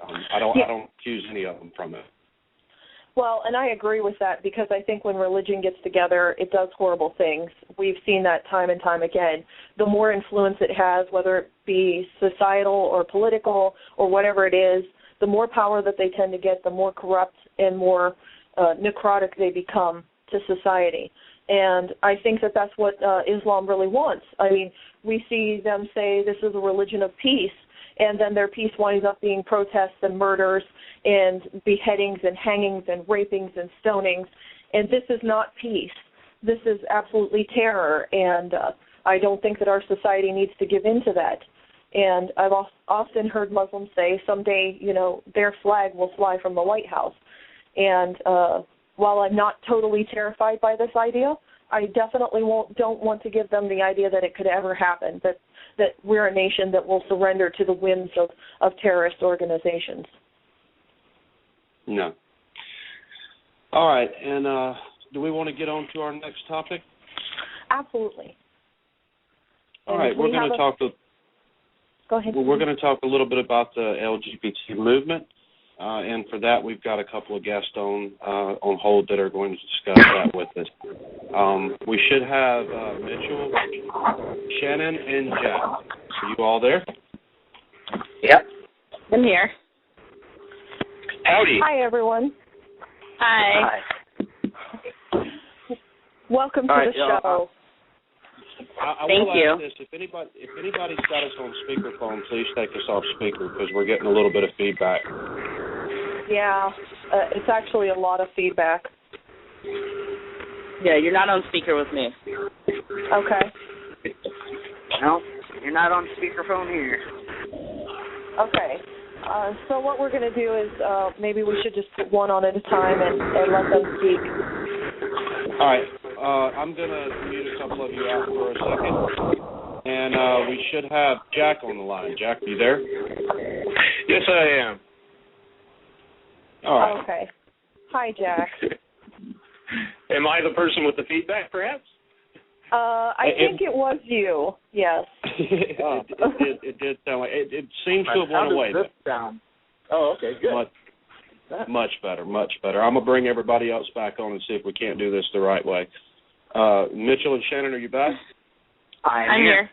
I don't accuse any of them from it. Well, and I agree with that, because I think when religion gets together, it does horrible things. We've seen that time and time again. The more influence it has, whether it be societal or political or whatever it is, the more power that they tend to get, the more corrupt and more necrotic they become to society. And I think that that's what Islam really wants. I mean, we see them say this is a religion of peace, and then their peace winds up being protests and murders and beheadings and hangings and rapings and stonings. And this is not peace. This is absolutely terror, and I don't think that our society needs to give in to that. And I've often heard Muslims say someday, their flag will fly from the White House. And while I'm not totally terrified by this idea, I definitely don't want to give them the idea that it could ever happen, that we're a nation that will surrender to the whims of terrorist organizations. No. All right, and do we want to get on to our next topic? Absolutely. All right, we're going to talk. Go ahead. We're going to talk a little bit about the LGBT movement, and for that, we've got a couple of guests on hold that are going to discuss that with us. We should have Mitchell, Shannon, and Jack. Are you all there? Yep. I'm here. Howdy. Hi, everyone. Hi. Welcome to the show. I Thank will you. ask this: if anybody's got us on speakerphone, please take us off speaker because we're getting a little bit of feedback. Yeah, it's actually a lot of feedback. Yeah, you're not on speaker with me. Okay. No, you're not on speakerphone here. Okay. So what we're going to do is maybe we should just put one on at a time and let them speak. All right. I'm going to mute a couple of you out for a second. And we should have Jack on the line. Jack, are you there? Yes, I am. All right. Okay. Hi, Jack. Am I the person with the feedback, perhaps? I think it was you. Yes. It did sound like it seems to have went away. How does this sound? Oh, okay, good. Much better, much better. I'm gonna bring everybody else back on and see if we can't do this the right way. Mitchell and Shannon, are you back? I'm here.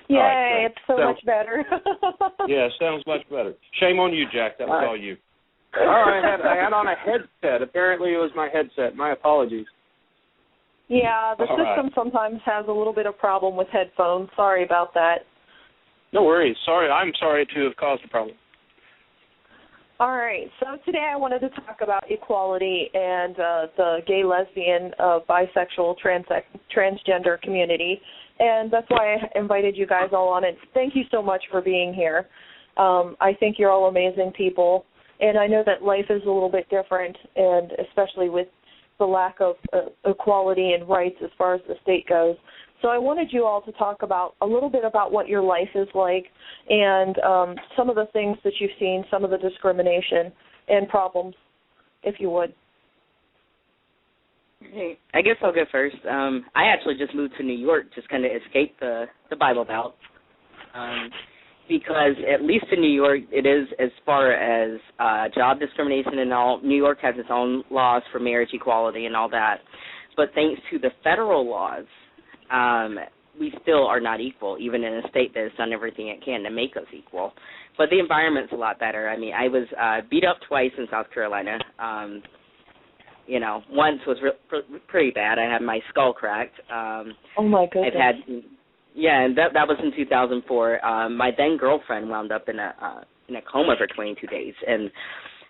Yay, right, it's so much better. Yeah, sounds much better. Shame on you, Jack. That was all you. Oh, I had on a headset. Apparently it was my headset. My apologies. Yeah, the All system right. sometimes has a little bit of problem with headphones. Sorry about that. No worries. Sorry, I'm sorry to have caused the problem. All right, so today I wanted to talk about equality and the gay, lesbian, bisexual, transgender community, and that's why I invited you guys all on, and thank you so much for being here. I think you're all amazing people, and I know that life is a little bit different, and especially with the lack of equality and rights as far as the state goes. So I wanted you all to talk about a little bit about what your life is like and some of the things that you've seen, some of the discrimination and problems, if you would. Hey, I guess I'll go first. I actually just moved to New York, just kind of escaped the Bible Belt, because at least in New York, it is as far as job discrimination and all. New York has its own laws for marriage equality and all that, but thanks to the federal laws, we still are not equal, even in a state that has done everything it can to make us equal. But the environment's a lot better. I mean, I was beat up twice in South Carolina. Once was pretty bad. I had my skull cracked. Oh, my goodness. And that was in 2004. My then girlfriend wound up in a coma for 22 days, and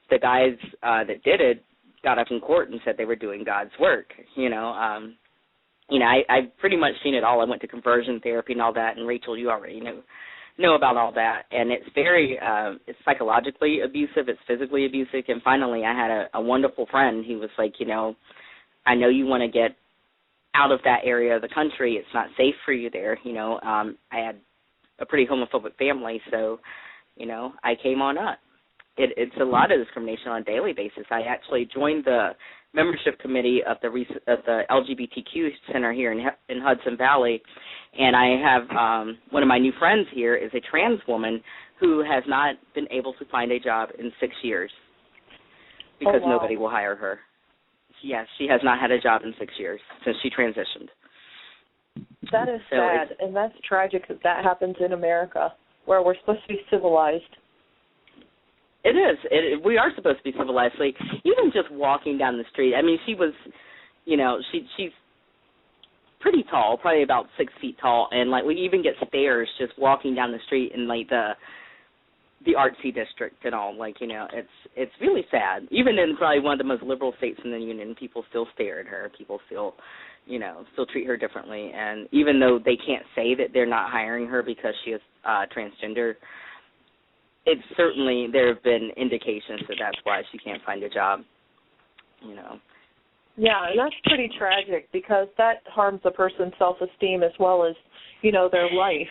the guys that did it got up in court and said they were doing God's work. I've pretty much seen it all. I went to conversion therapy and all that, and Rachel, you already know about all that. And it's very, it's psychologically abusive, it's physically abusive. And finally, I had a wonderful friend who was like, I know you want to get out of that area of the country. It's not safe for you there. I had a pretty homophobic family, so, I came on up. It's a lot of discrimination on a daily basis. I actually joined the membership committee of the LGBTQ Center here in Hudson Valley, and I have one of my new friends here is a trans woman who has not been able to find a job in 6 years because nobody will hire her. Yes, she has not had a job in 6 years since she transitioned. That is sad, and that's tragic that happens in America, where we're supposed to be civilized. It is. We are supposed to be civilized. Like, even just walking down the street. I mean, she was, she's pretty tall, probably about 6 feet tall, and like we even get stares just walking down the street in like the artsy district and all. Like, it's really sad. Even in probably one of the most liberal states in the union, people still stare at her. People still, still treat her differently. And even though they can't say that they're not hiring her because she is transgender, it's certainly, there have been indications that that's why she can't find a job, Yeah, and that's pretty tragic because that harms a person's self-esteem as well as, their life.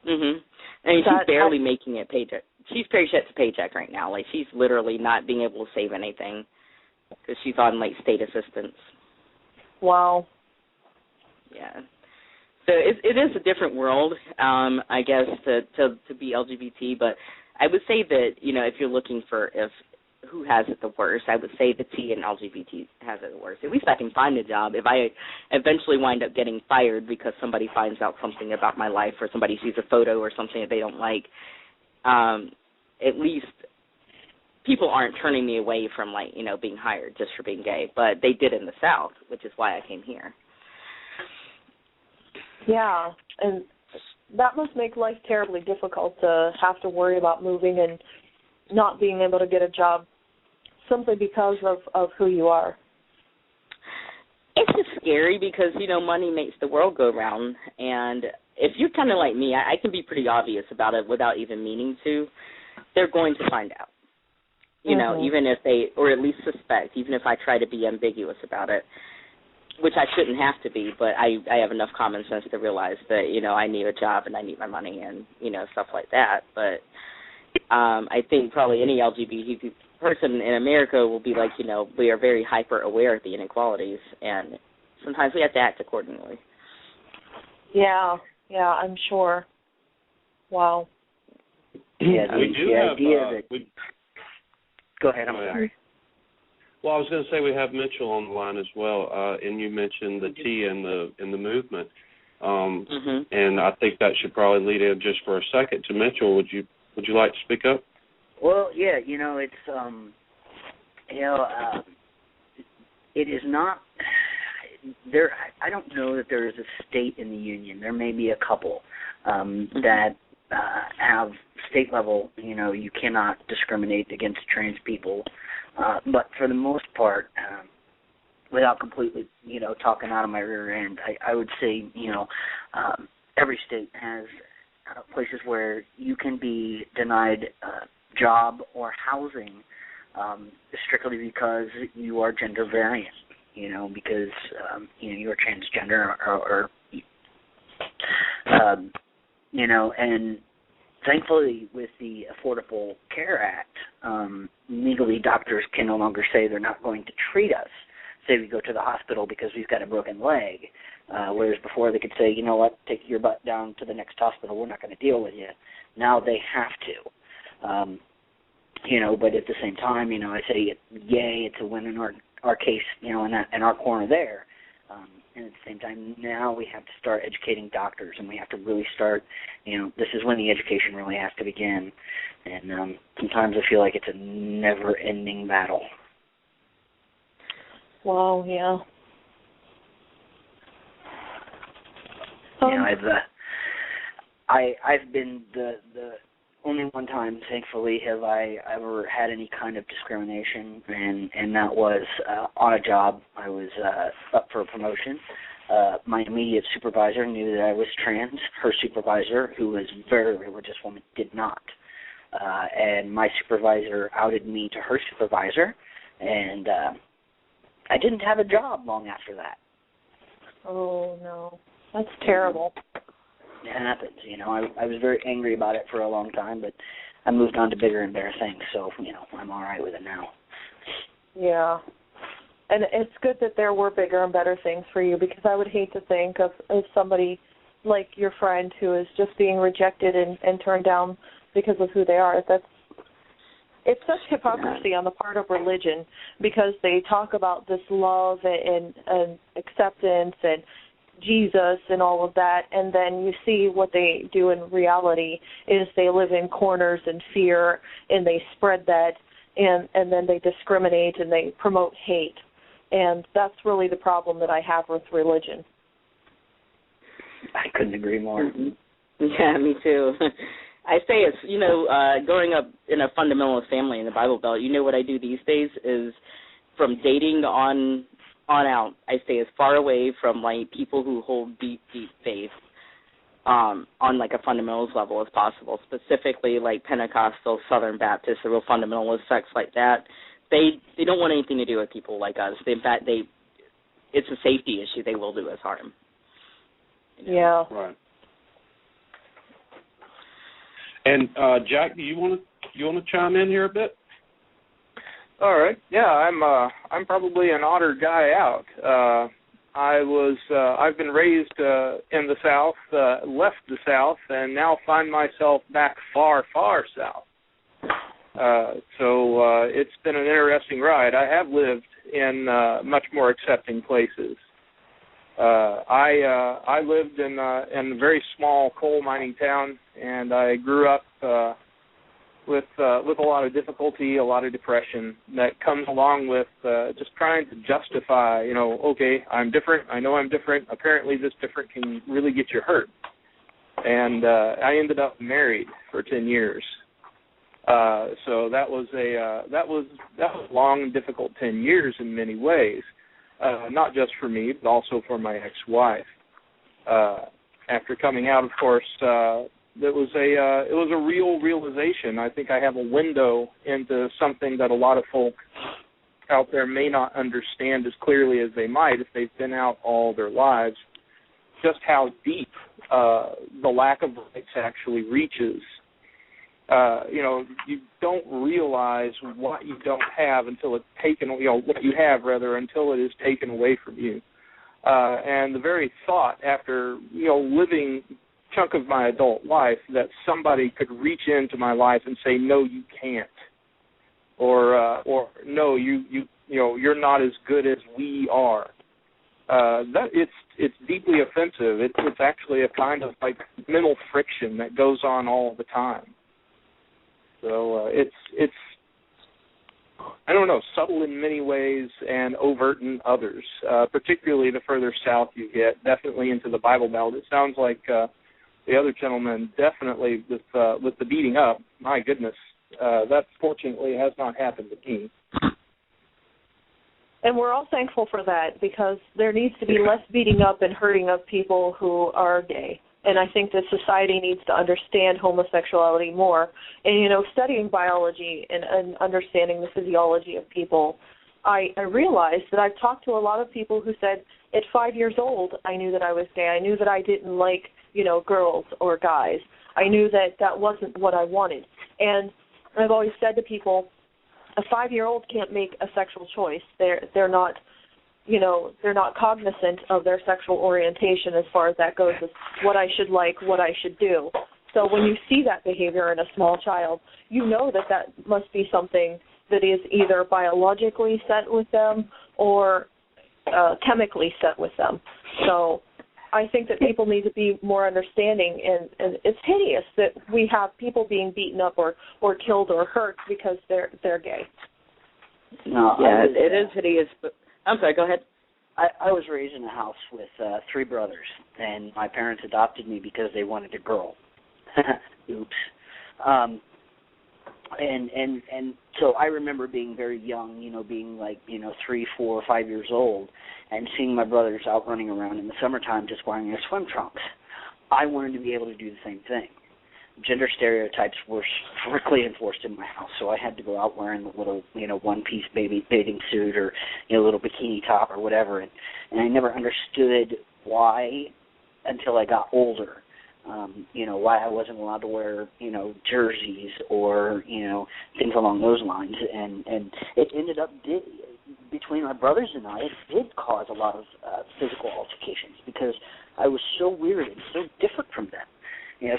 Mhm. I mean, she's barely making it paycheck. She's paycheck to paycheck right now. Like, she's literally not being able to save anything because she's on, like, state assistance. Wow. Yeah. So it is a different world, I guess, to be LGBT. But I would say that, if you're looking for who has it the worst, I would say the T in LGBT has it the worst. At least I can find a job. If I eventually wind up getting fired because somebody finds out something about my life or somebody sees a photo or something that they don't like, at least people aren't turning me away from, like, being hired just for being gay. But they did in the South, which is why I came here. Yeah, and that must make life terribly difficult to have to worry about moving and not being able to get a job simply because of who you are. It's just scary because, money makes the world go round. And if you're kind of like me, I can be pretty obvious about it without even meaning to. They're going to find out, even if they, or at least suspect, even if I try to be ambiguous about it. Which I shouldn't have to be, but I have enough common sense to realize that, I need a job and I need my money and, stuff like that. But I think probably any LGBT person in America will be like, we are very hyper-aware of the inequalities, and sometimes we have to act accordingly. Yeah, I'm sure. Wow. Yeah, Go ahead, I'm sorry. Well, I was going to say we have Mitchell on the line as well, and you mentioned the T in the movement. And I think that should probably lead in just for a second to Mitchell. Would you like to speak up? Well, yeah, it's it is not there. I don't know that there is a state in the union. There may be a couple that have state level. You cannot discriminate against trans people, but for the most part, without completely, talking out of my rear end, I would say, every state has places where you can be denied job or housing strictly because you are gender variant, because you're transgender or and thankfully with the Affordable Care Act, legally doctors can no longer say they're not going to treat us. Say we go to the hospital because we've got a broken leg, whereas before they could say, you know what, take your butt down to the next hospital, we're not going to deal with you. Now they have to. But at the same time, I say, yay, it's a win in our case, in our corner there. And at the same time, now we have to start educating doctors, and we have to really start, this is when the education really has to begin. And sometimes I feel like it's a never-ending battle. Wow, yeah. I've been the only one time, thankfully, have I ever had any kind of discrimination, and that was on a job. I was up for a promotion. My immediate supervisor knew that I was trans. Her supervisor, who was a very religious woman, did not. And my supervisor outed me to her supervisor, and I didn't have a job long after that. Oh, no. That's terrible. It happens, I was very angry about it for a long time, but I moved on to bigger and better things, so, I'm all right with it now. Yeah. And it's good that there were bigger and better things for you, because I would hate to think of somebody like your friend who is just being rejected and turned down because of who they are. It's such hypocrisy on the part of religion, because they talk about this love and acceptance and Jesus and all of that, and then you see what they do in reality is they live in corners and fear, and they spread that, and then they discriminate and they promote hate. And that's really the problem that I have with religion. I couldn't agree more. Yeah, me too. I say it's, growing up in a fundamentalist family in the Bible Belt, what I do these days is from dating on out, I stay as far away from, people who hold deep faith on, a fundamentalist level as possible, specifically, Pentecostal, Southern Baptists, the real fundamentalist sects like that. They don't want anything to do with people like us. In fact, it's a safety issue. They will do us harm. Yeah. Right. And Jack, do you want to chime in here a bit? All right. Yeah, I'm probably an odder guy out. I've been raised in the South, left the South, and now find myself back far, far south. So it's been an interesting ride. I have lived in much more accepting places. I lived in a very small coal mining town, and I grew up with a lot of difficulty, a lot of depression that comes along with just trying to justify, okay, I'm different, I know I'm different, apparently this different can really get you hurt. And I ended up married for 10 years. So that was a long and difficult 10 years in many ways, not just for me, but also for my ex-wife. After coming out, of course, it was a real realization. I think I have a window into something that a lot of folk out there may not understand as clearly as they might if they've been out all their lives, just how deep the lack of rights actually reaches. You don't realize what you don't have until it's taken, what you have, rather, until it is taken away from you. And the very thought after, living chunk of my adult life that somebody could reach into my life and say, no, you can't, or no, you're not as good as we are. that it's deeply offensive. It's actually a kind of like mental friction that goes on all the time. So it's I don't know, subtle in many ways and overt in others. Particularly the further south you get, definitely into the Bible Belt. It sounds like the other gentleman definitely with the beating up. My goodness, that fortunately has not happened to me. And we're all thankful for that, because there needs to be less beating up and hurting of people who are gay. And I think that society needs to understand homosexuality more. And, studying biology and understanding the physiology of people, I realized that I've talked to a lot of people who said, at 5 years old, I knew that I was gay. I knew that I didn't like, girls or guys. I knew that wasn't what I wanted. And I've always said to people, a 5-year-old can't make a sexual choice. They're not, they're not cognizant of their sexual orientation as far as that goes, as what I should like, what I should do. So when you see that behavior in a small child, you know that must be something that is either biologically set with them or chemically set with them. So I think that people need to be more understanding, and it's hideous that we have people being beaten up or killed or hurt because they're gay. No, yeah, it is hideous. But I'm sorry, go ahead. I was raised in a house with 3 brothers, and my parents adopted me because they wanted a girl. Oops. And so I remember being very young, being like, 3, 4, 5 years old, and seeing my brothers out running around in the summertime just wearing their swim trunks. I wanted to be able to do the same thing. Gender stereotypes were strictly enforced in my house, so I had to go out wearing the little, one-piece bathing suit or, little bikini top or whatever, and I never understood why until I got older. Why I wasn't allowed to wear, jerseys or, things along those lines. And it ended up, between my brothers and I, it did cause a lot of physical altercations because I was so weird and so different from them.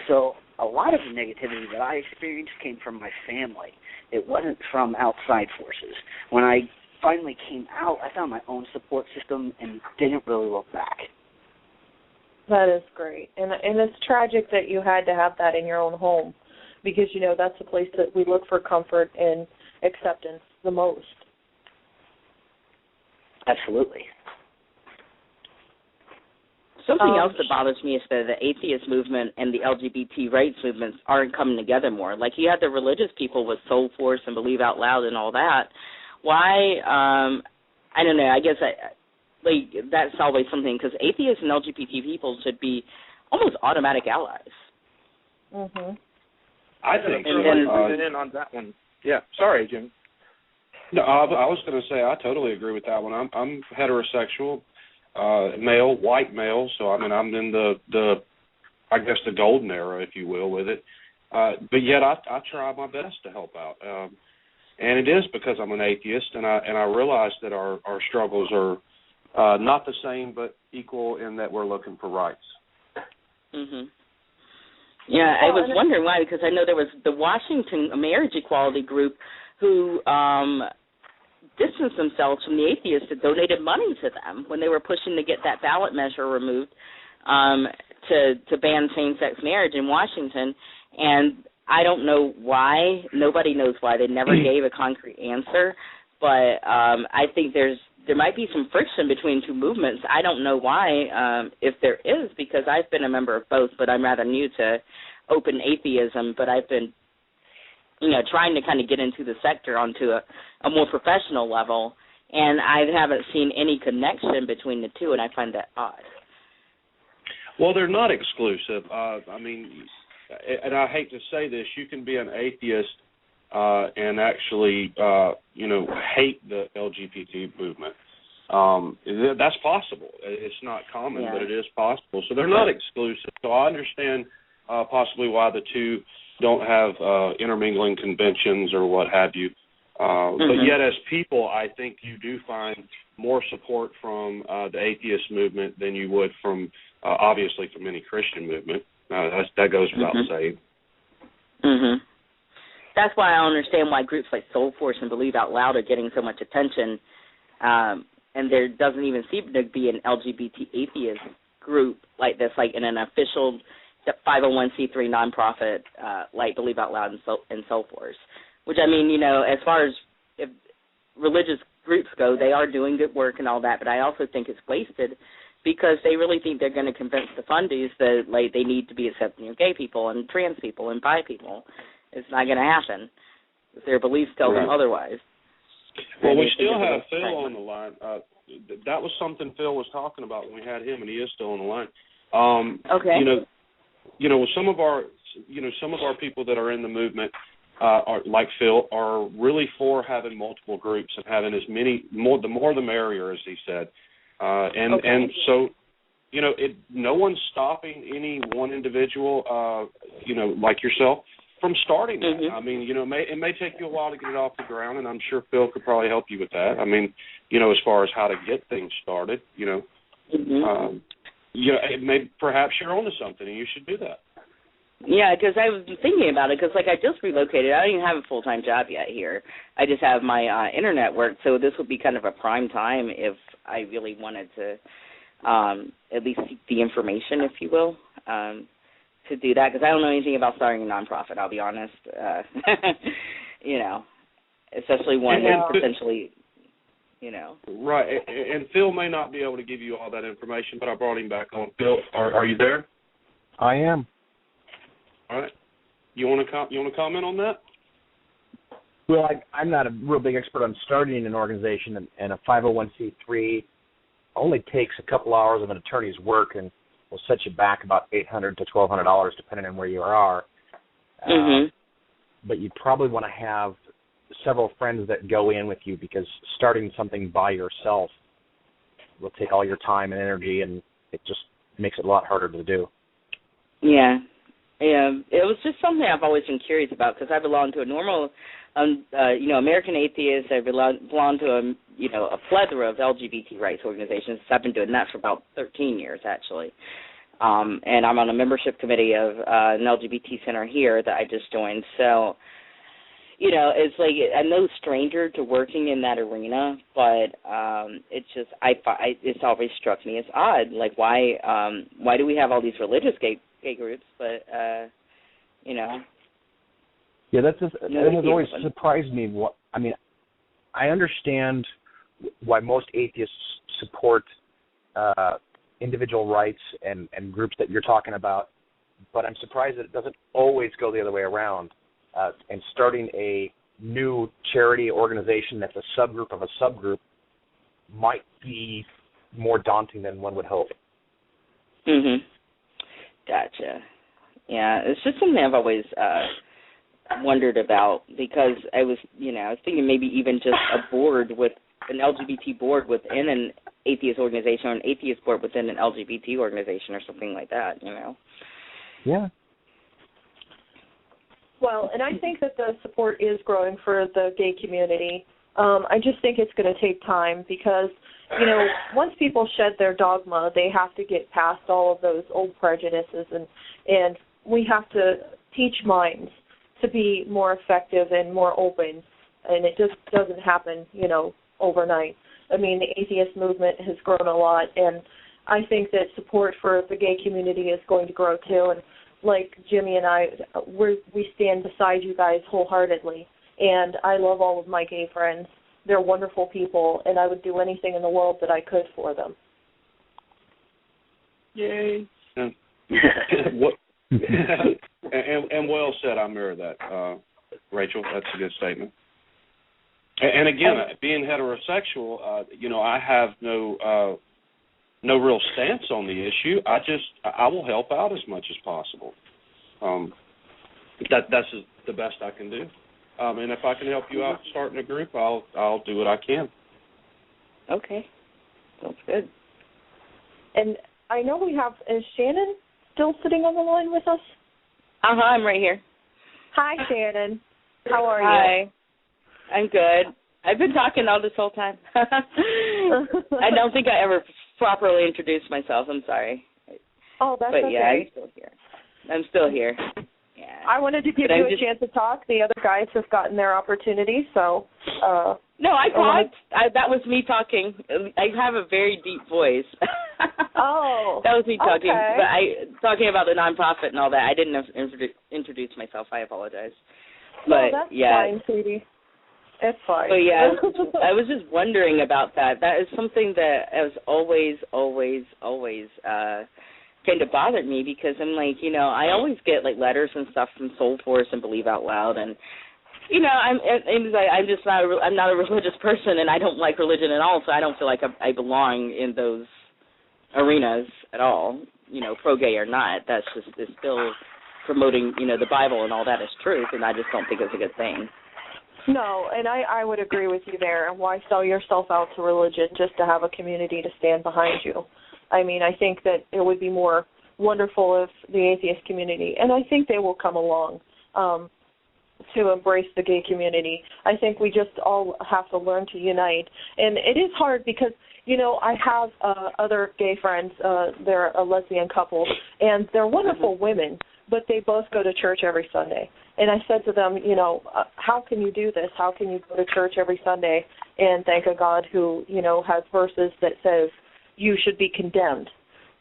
So a lot of the negativity that I experienced came from my family. It wasn't from outside forces. When I finally came out, I found my own support system and didn't really look back. That is great. And it's tragic that you had to have that in your own home because, that's the place that we look for comfort and acceptance the most. Absolutely. Something else that bothers me is that the atheist movement and the LGBT rights movements aren't coming together more. Like you had the religious people with Soul Force and Believe Out Loud and all that. Why, I don't know, I guess that's always something, because atheists and LGBT people should be almost automatic allies. Mm-hmm. I think in on that one. Yeah, sorry, Jim. No, I was going to say I totally agree with that one. I'm heterosexual, male, white male, so I'm in the I guess the golden era, if you will, with it. But yet I try my best to help out, and it is because I'm an atheist, and I realize that our struggles are not the same, but equal in that we're looking for rights. Mhm. Yeah, I was wondering why, because I know there was the Washington Marriage Equality Group who distanced themselves from the atheists that donated money to them when they were pushing to get that ballot measure removed to ban same-sex marriage in Washington. And I don't know why. Nobody knows why. They never gave a concrete answer. But I think there might be some friction between two movements. I don't know why, if there is, because I've been a member of both, but I'm rather new to open atheism. But I've been, trying to kind of get into the sector onto a more professional level, and I haven't seen any connection between the two, and I find that odd. Well, they're not exclusive. And I hate to say this, you can be an atheist and actually, hate the LGBT movement. That's possible. It's not common, but it is possible. So they're not exclusive. So I understand possibly why the two don't have intermingling conventions or what have you. But yet as people, I think you do find more support from the atheist movement than you would from, obviously, from any Christian movement. That goes without saying. Mm-hmm. That's why I understand why groups like Soul Force and Believe Out Loud are getting so much attention. and there doesn't even seem to be an LGBT atheist group like this, like in an official 501c3 nonprofit like Believe Out Loud and so forth. Which, I mean, as far as if religious groups go, they are doing good work and all that, but I also think it's wasted because they really think they're going to convince the fundies that like they need to be accepting of gay people and trans people and bi people. It's not going to happen. Their beliefs tell them otherwise. Well, we still have Phil on the line. That was something Phil was talking about when we had him, and he is still on the line. Okay. Some of our people that are in the movement, are like Phil, are really for having multiple groups and having as many more. The more the merrier, as he said. And so, no one's stopping any one individual, like yourself, from starting that. I mean, it may take you a while to get it off the ground, and I'm sure Phil could probably help you with that. I mean, as far as how to get things started, it may perhaps you're onto something, and you should do that. Yeah, because I was thinking about it, because, like, I just relocated. I don't even have a full-time job yet here. I just have my internet work, so this would be kind of a prime time if I really wanted to at least seek the information, if you will, to do that, because I don't know anything about starting a nonprofit, I'll be honest. Especially one that potentially, Right, and Phil may not be able to give you all that information, but I brought him back on. Phil, are you there? I am. All right. You want to comment on that? Well, I'm not a real big expert on starting an organization, and a 501c3 only takes a couple hours of an attorney's work and will set you back about $800 to $1,200, depending on where you are. But you probably want to have several friends that go in with you, because starting something by yourself will take all your time and energy, and it just makes it a lot harder to do. Yeah. Yeah, it was just something I've always been curious about, because I belong to a normal, American Atheist. I belong to a plethora of LGBT rights organizations. I've been doing that for about 13 years, actually. And I'm on a membership committee of an LGBT center here that I just joined. So, it's like I'm no stranger to working in that arena, but it's just it's always struck me as odd. Like, why do we have all these religious gay groups, but Yeah, that has always surprised me. I understand why most atheists support individual rights and groups that you're talking about, but I'm surprised that it doesn't always go the other way around. And starting a new charity organization that's a subgroup of a subgroup might be more daunting than one would hope. Gotcha. Yeah, it's just something I've always wondered about, because I was thinking maybe even just a board with an LGBT board within an atheist organization, or an atheist board within an LGBT organization, or something like that. Yeah. Well, and I think that the support is growing for the gay community. I just think it's going to take time, because once people shed their dogma, they have to get past all of those old prejudices, and we have to teach minds to be more effective and more open, and it just doesn't happen, overnight. I mean, the atheist movement has grown a lot, and I think that support for the gay community is going to grow too, and like Jimmy and I, we stand beside you guys wholeheartedly, and I love all of my gay friends. They're wonderful people, and I would do anything in the world that I could for them. Yay. and well said. I mirror that, Rachel. That's a good statement. And again, being heterosexual, I have no real stance on the issue. I will help out as much as possible. That's the best I can do. And if I can help you out starting a group, I'll do what I can. Okay. Sounds good. And I know is Shannon still sitting on the line with us? I'm right here. Hi, Shannon. How are you? Hi. I'm good. I've been talking all this whole time. I don't think I ever properly introduced myself. I'm sorry. Oh, that's but okay. Yeah, I'm still here. Yeah. I wanted to give you a chance to talk. The other guys have gotten their opportunity, so. No, I talked. That was me talking. I have a very deep voice. Oh. That was me talking. Okay. But talking about the nonprofit and all that, I didn't introduce myself. I apologize. But that's fine, sweetie. It's fine. But yeah, I was just wondering about that. That is something that has always kind of bothered me, because I'm like, I always get like letters and stuff from Soul Force and Believe Out Loud, and I'm just not I'm not a religious person, and I don't like religion at all, so I don't feel like I belong in those arenas at all. Pro-gay or not, that's just it's still promoting the Bible and all that is truth, and I just don't think it's a good thing. No, and I would agree with you there. Why sell yourself out to religion just to have a community to stand behind you? I mean, I think that it would be more wonderful if the atheist community, and I think they will come along to embrace the gay community. I think we just all have to learn to unite. And it is hard because, I have other gay friends. They're a lesbian couple, and they're wonderful women, but they both go to church every Sunday. And I said to them, how can you do this? How can you go to church every Sunday and thank a God who, has verses that says you should be condemned?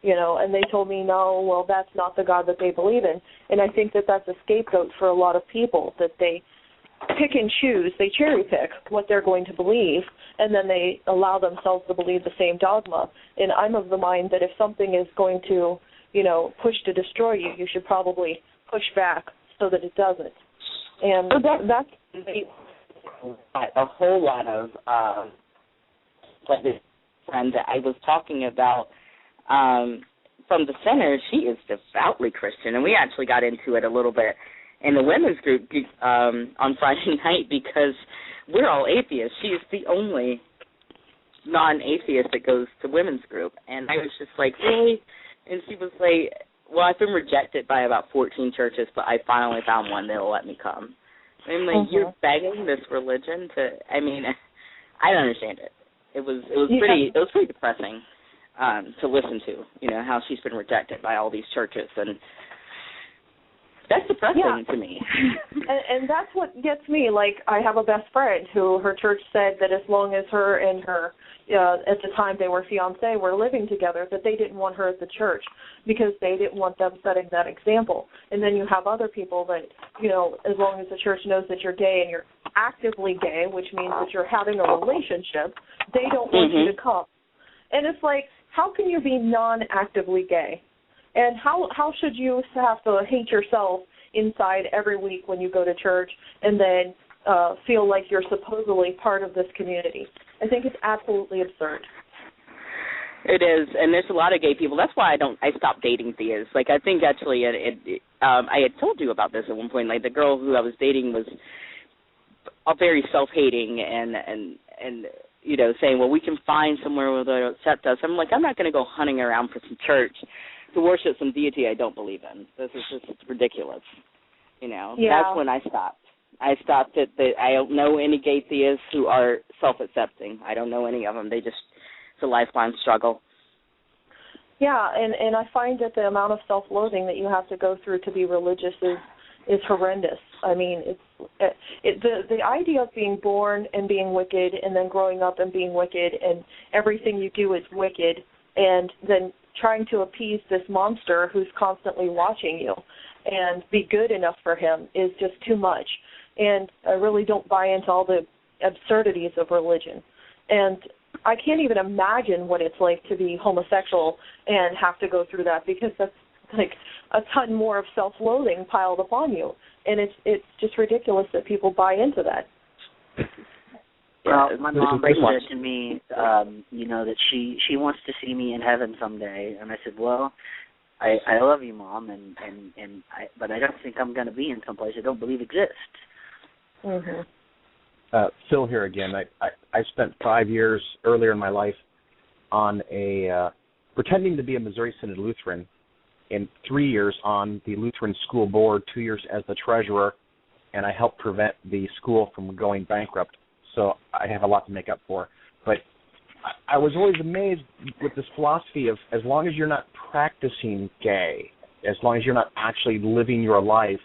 And they told me, no, well, that's not the God that they believe in. And I think that that's a scapegoat for a lot of people, that they pick and choose, they cherry pick what they're going to believe, and then they allow themselves to believe the same dogma. And I'm of the mind that if something is going to, push to destroy you, you should probably push back so that it doesn't. And that's a whole lot of like this friend that I was talking about from the center. She is devoutly Christian, and we actually got into it a little bit in the women's group on Friday night, because we're all atheists. She is the only non-atheist that goes to women's group, and I was just like, really? And she was like, well, I've been rejected by about 14 churches, but I finally found one that'll let me come. And I'm like, you're begging this religion to? I mean, I don't understand it. It was pretty depressing to listen to. How she's been rejected by all these churches, and that's depressing to me. and that's what gets me. Like, I have a best friend who her church said that as long as her and her, at the time they were fiancé, were living together, that they didn't want her at the church because they didn't want them setting that example. And then you have other people that, as long as the church knows that you're gay and you're actively gay, which means that you're having a relationship, they don't want you to come. And it's like, how can you be non-actively gay? And how should you have to hate yourself inside every week when you go to church and then feel like you're supposedly part of this community? I think it's absolutely absurd. It is, and there's a lot of gay people. That's why I stopped dating theists. Like, I think actually I had told you about this at one point. Like, the girl who I was dating was very self-hating and saying, well, we can find somewhere where they'll accept us. I'm like, I'm not going to go hunting around for some church to worship some deity I don't believe in. This is just ridiculous. That's when I stopped. I stopped at I don't know any gay theists who are self-accepting. I don't know any of them. It's a lifelong struggle. Yeah, and I find that the amount of self-loathing that you have to go through to be religious is horrendous. I mean, the idea of being born and being wicked and then growing up and being wicked and everything you do is wicked, and then trying to appease this monster who's constantly watching you and be good enough for him is just too much. And I really don't buy into all the absurdities of religion. And I can't even imagine what it's like to be homosexual and have to go through that, because that's like a ton more of self-loathing piled upon you. And it's just ridiculous that people buy into that. Well, my mom said to me, that she wants to see me in heaven someday, and I said, well, I love you, Mom, but I don't think I'm going to be in some place I don't believe exists. Phil here again. I spent 5 years earlier in my life on pretending to be a Missouri Synod Lutheran, and 3 years on the Lutheran School Board, 2 years as the treasurer, and I helped prevent the school from going bankrupt. So I have a lot to make up for. But I was always amazed with this philosophy of, as long as you're not practicing gay, as long as you're not actually living your life,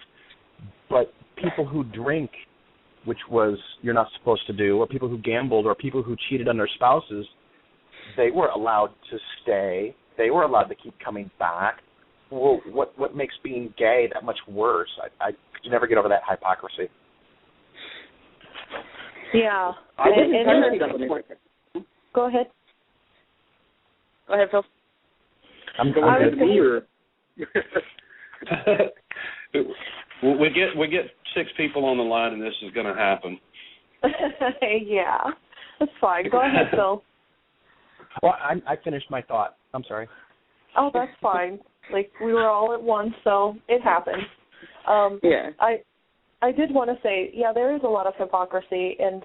But people who drink, which was you're not supposed to do, or people who gambled, or people who cheated on their spouses, they were allowed to stay. They were allowed to keep coming back. Well, what makes being gay that much worse? I could never get over that hypocrisy. Yeah. Go ahead. Go ahead, Phil. I'm going here. We get 6 people on the line, and this is going to happen. Yeah, that's fine. Go ahead, Phil. Well, I finished my thought. I'm sorry. Oh, that's fine. Like, we were all at once, so it happens. Yeah. I did want to say, yeah, there is a lot of hypocrisy, and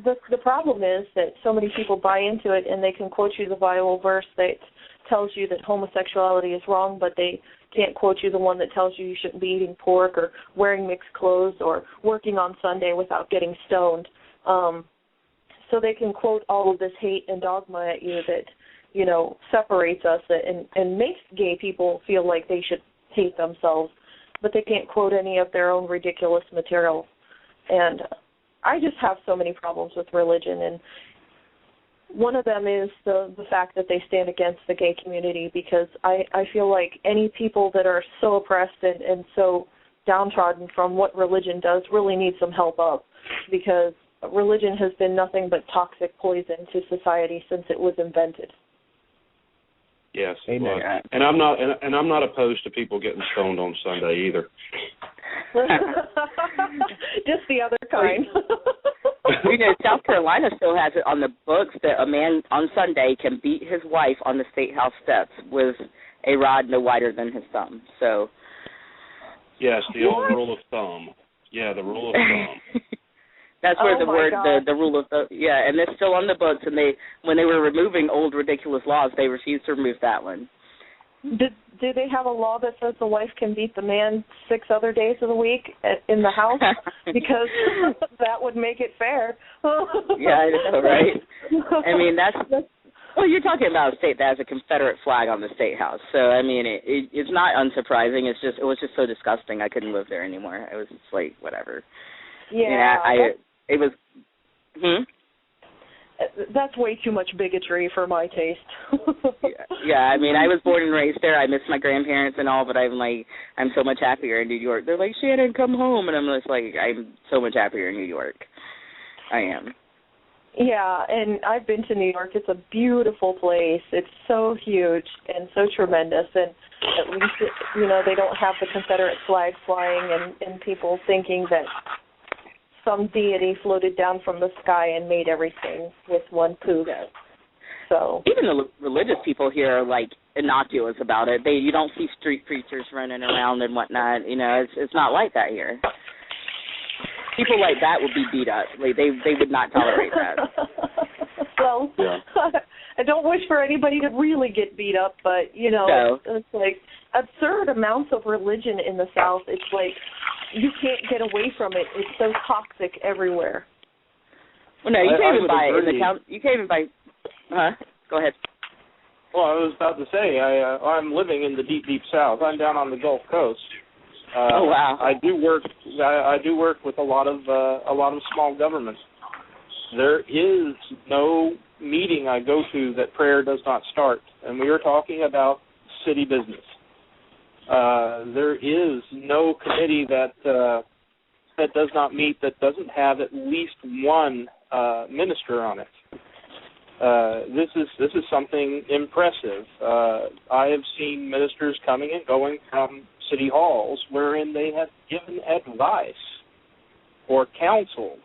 the problem is that so many people buy into it, and they can quote you the Bible verse that tells you that homosexuality is wrong, but they can't quote you the one that tells you shouldn't be eating pork or wearing mixed clothes or working on Sunday without getting stoned. So they can quote all of this hate and dogma at you that, you know, separates us and makes gay people feel like they should hate themselves, but they can't quote any of their own ridiculous material. And I just have so many problems with religion, and one of them is the fact that they stand against the gay community, because I feel like any people that are so oppressed and so downtrodden from what religion does really need some help up, because religion has been nothing but toxic poison to society since it was invented. Yes, amen. And I'm not opposed to people getting stoned on Sunday either. Just the other kind. You know, South Carolina still has it on the books that a man on Sunday can beat his wife on the State House steps with a rod no wider than his thumb. So. Yes, the old rule of thumb. Yeah, the rule of thumb. That's where the rule of thumb. Yeah, and it's still on the books. And when they were removing old ridiculous laws, they refused to remove that one. Do they have a law that says the wife can beat the man 6 other days of the week in the house? Because that would make it fair. Yeah, I know, right? I mean, that's well, you're talking about a state that has a Confederate flag on the State House. So, I mean, it's not unsurprising. It was just so disgusting I couldn't live there anymore. It was just like, whatever. Yeah. It was, That's way too much bigotry for my taste. Yeah, I mean, I was born and raised there. I miss my grandparents and all, but I'm so much happier in New York. They're like, Shannon, come home. And I'm just like, I'm so much happier in New York. I am. Yeah, and I've been to New York. It's a beautiful place. It's so huge and so tremendous. And at least, they don't have the Confederate flag flying and people thinking that some deity floated down from the sky and made everything with one poof. So even the religious people here are like innocuous about it. You don't see street preachers running around and whatnot. It's not like that here. People like that would be beat up. Like they would not tolerate that. Well, yeah. I don't wish for anybody to really get beat up, but No. It's like absurd amounts of religion in the South. It's like you can't get away from it. It's so toxic everywhere. Well, no, you can't even buy it in the count. You can't even buy. Go ahead. Well, I was about to say I'm living in the deep, deep South. I'm down on the Gulf Coast. Oh wow! I do work with a lot of small governments. There is no meeting I go to that prayer does not start, and we are talking about city business. There is no committee that does not meet that doesn't have at least one minister on it. This is something impressive. I have seen ministers coming and going from city halls wherein they have given advice or counseled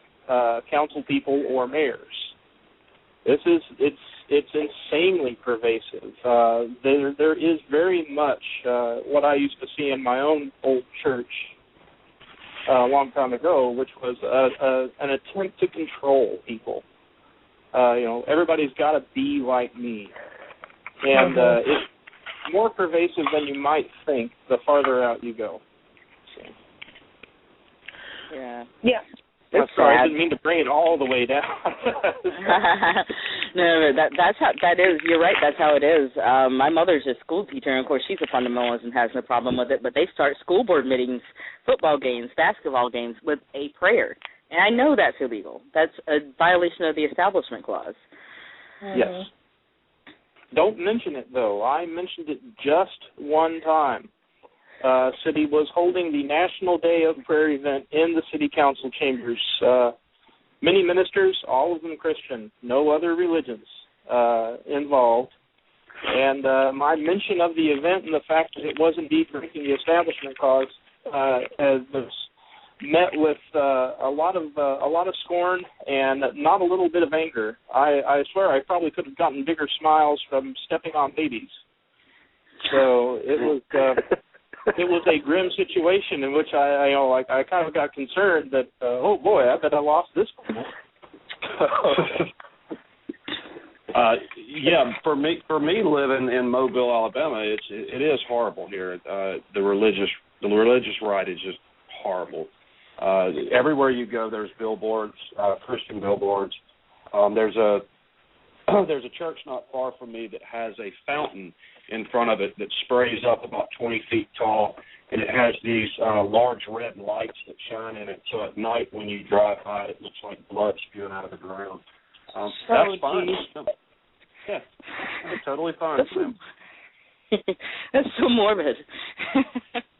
people or mayors. It's insanely pervasive. There is very much what I used to see in my own old church a long time ago, which was an attempt to control people. Everybody's got to be like me, and it's more pervasive than you might think the farther out you go. So. Yeah. I'm sorry, I didn't mean to bring it all the way down. No, that's how that is. You're right. That's how it is. My mother's a school teacher, and of course she's a fundamentalist and has no problem with it. But they start school board meetings football games, basketball games with a prayer. And I know that's illegal. That's a violation of the Establishment Clause. Yes. Don't mention it, though. I mentioned it just one time. City was holding the National Day of Prayer event in the city council chambers. Many ministers, all of them Christian, no other religions involved. And my mention of the event and the fact that it was indeed breaking the Establishment Clause was met with a lot of scorn and not a little bit of anger. I swear I probably could have gotten bigger smiles from stepping on babies. So it was a grim situation in which I kind of got concerned that oh boy, I bet I lost this one. Yeah, for me living in Mobile, Alabama, it is horrible here. The religious right is just horrible. Everywhere you go, there's billboards, Christian billboards. There's a church not far from me that has a fountain in front of it that sprays up about 20 feet tall, and it has these large red lights that shine in it. So at night when you drive by, it looks like blood spewing out of the ground. That's fine. Yeah, it's totally fine for them. That's so morbid.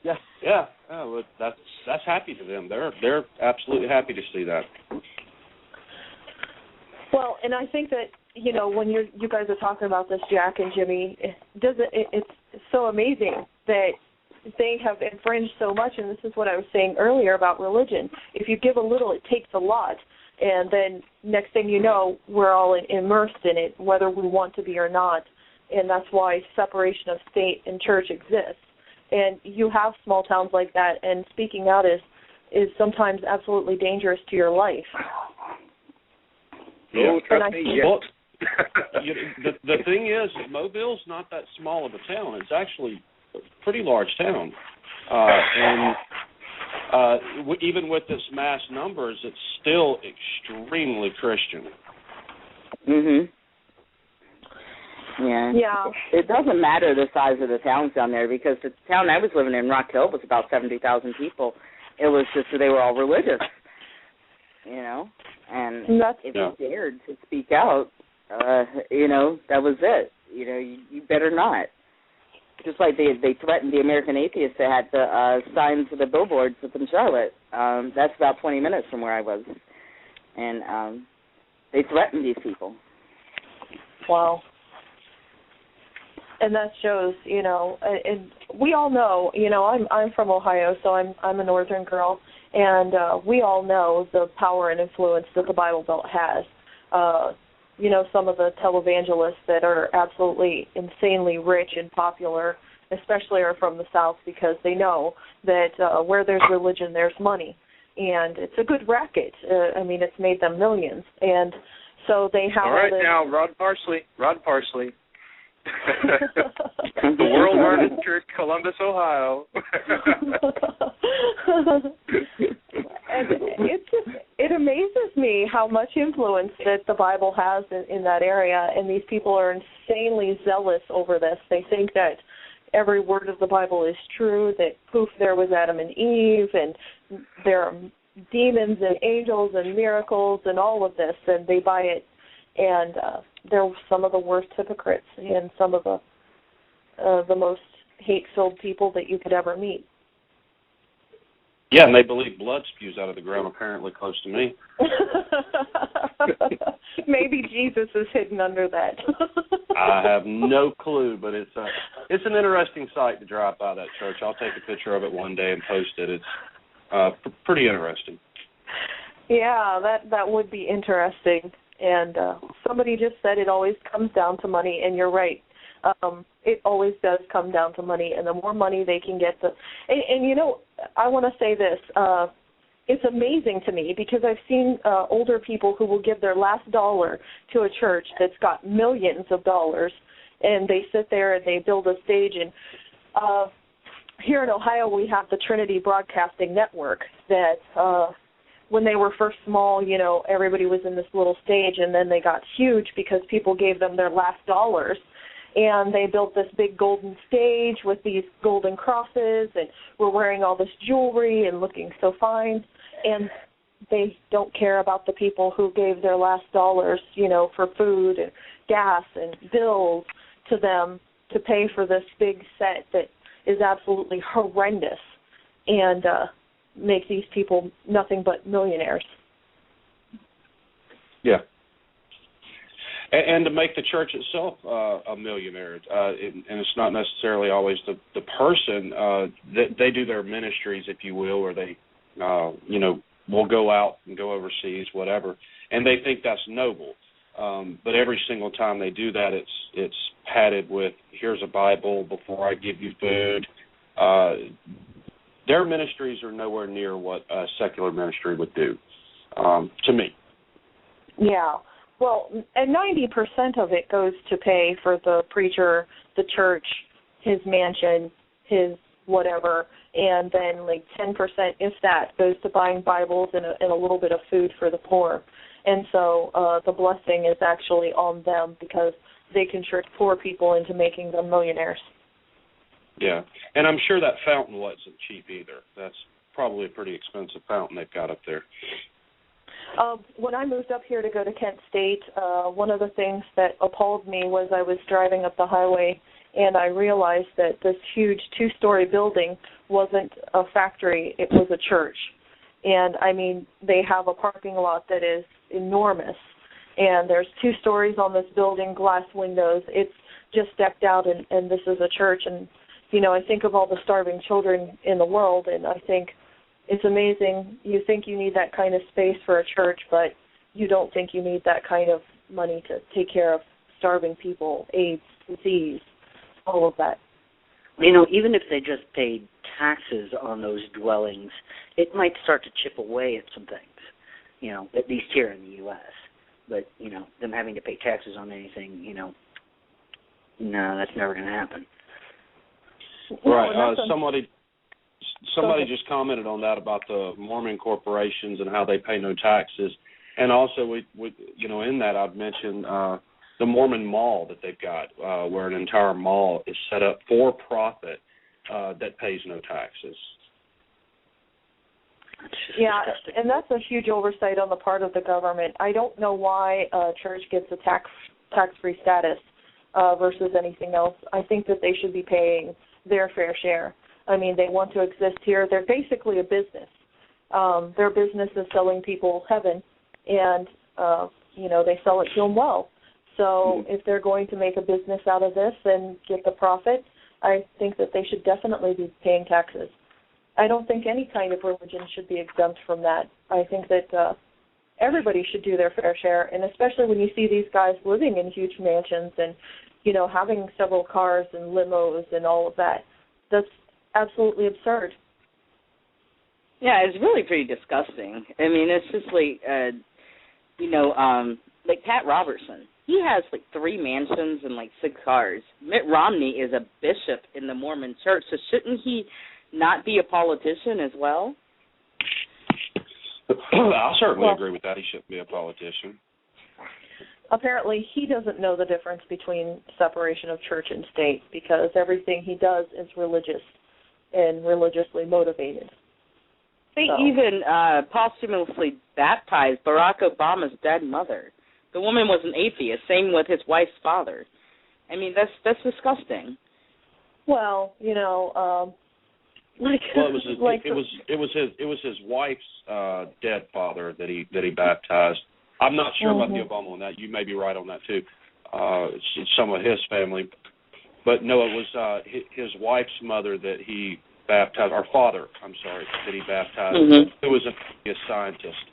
Yeah. Oh, that's happy to them. They're absolutely happy to see that. Well, and I think that when you guys are talking about this, Jack and Jimmy, it's so amazing that they have infringed so much. And this is what I was saying earlier about religion. If you give a little, it takes a lot. And then next thing you know, we're all immersed in it, whether we want to be or not. And that's why separation of state and church exists. And you have small towns like that, and speaking out is sometimes absolutely dangerous to your life. Oh, trust me, well, the thing is, Mobile's not that small of a town. It's actually a pretty large town. And even with its mass numbers, it's still extremely Christian. Mhm. Yeah. It doesn't matter the size of the towns down there, because the town I was living in, Rock Hill, was about 70,000 people. It was just that they were all religious, and if you dared to speak out, that was it. You better not. Just like they threatened the American Atheists that had the signs of the billboards up in Charlotte. That's about 20 minutes from where I was. And they threatened these people. Wow. And that shows, and we all know, I'm from Ohio, so I'm a northern girl, and we all know the power and influence that the Bible Belt has. Some of the televangelists that are absolutely insanely rich and popular, especially are from the South, because they know that where there's religion, there's money. And it's a good racket. It's made them millions. And so they have all right now, Rod Parsley. The World Harvest Church, Columbus, Ohio. And it amazes me how much influence that the Bible has in that area, and these people are insanely zealous over this. They think that every word of the Bible is true, that poof, there was Adam and Eve, and there are demons and angels and miracles and all of this, and they buy it. And they're some of the worst hypocrites and some of the most hate-filled people that you could ever meet. Yeah, and they believe blood spews out of the ground apparently close to me. Maybe Jesus is hidden under that. I have no clue, but it's an interesting sight to drive by that church. I'll take a picture of it one day and post it. It's pretty interesting. Yeah, that would be interesting. And somebody just said it always comes down to money, and you're right. It always does come down to money, and the more money they can get, I want to say this. It's amazing to me because I've seen older people who will give their last dollar to a church that's got millions of dollars, and they sit there and they build a stage. And here in Ohio, we have the Trinity Broadcasting Network that when they were first small, everybody was in this little stage, and then they got huge because people gave them their last dollars. and they built this big golden stage with these golden crosses, and we're wearing all this jewelry and looking so fine, and they don't care about the people who gave their last dollars, for food and gas and bills to them to pay for this big set that is absolutely horrendous and make these people nothing but millionaires. Yeah. And to make the church itself a millionaire, and it's not necessarily always the person. They do their ministries, if you will, or they, will go out and go overseas, whatever, and they think that's noble. But every single time they do that, it's padded with, here's a Bible before I give you food. Their ministries are nowhere near what a secular ministry would do, to me. Yeah. Well, and 90% of it goes to pay for the preacher, the church, his mansion, his whatever, and then like 10%, if that, goes to buying Bibles and a little bit of food for the poor. And so the blessing is actually on them because they can trick poor people into making them millionaires. Yeah, and I'm sure that fountain wasn't cheap either. That's probably a pretty expensive fountain they've got up there. When I moved up here to go to Kent State, one of the things that appalled me was I was driving up the highway and I realized that this huge 2-story building wasn't a factory, it was a church. And, I mean, they have a parking lot that is enormous. And there's 2 stories on this building, glass windows. It's just decked out, and this is a church. And, I think of all the starving children in the world, and I think it's amazing. You think you need that kind of space for a church, but you don't think you need that kind of money to take care of starving people, AIDS, disease, all of that. Even if they just paid taxes on those dwellings, it might start to chip away at some things, at least here in the U.S. But, them having to pay taxes on anything, no, that's never going to happen. Right. Somebody just commented on that about the Mormon corporations and how they pay no taxes. And also, we in that I've mentioned the Mormon Mall that they've got, where an entire mall is set up for profit that pays no taxes. Yeah, and that's a huge oversight on the part of the government. I don't know why a church gets a tax-free status versus anything else. I think that they should be paying their fair share. I mean, they want to exist here. They're basically a business. Their business is selling people heaven, and, they sell it to them well. So if they're going to make a business out of this and get the profit, I think that they should definitely be paying taxes. I don't think any kind of religion should be exempt from that. I think that everybody should do their fair share, and especially when you see these guys living in huge mansions and, having several cars and limos and all of that. That's absolutely absurd. Yeah, it's really pretty disgusting. I mean, it's just like, like Pat Robertson. He has 3 mansions and 6 cars. Mitt Romney is a bishop in the Mormon church, so shouldn't he not be a politician as well? I certainly agree with that. He shouldn't be a politician. Apparently, he doesn't know the difference between separation of church and state because everything he does is religious and religiously motivated. They even posthumously baptized Barack Obama's dead mother. The woman was an atheist. Same with his wife's father. I mean, that's disgusting. Well, it was his wife's dead father that he baptized. I'm not sure about the Obama on that. You may be right on that too. It's some of his family, but no, it was his wife's mother that he baptized, or father, I'm sorry, that he baptized, who was a scientist,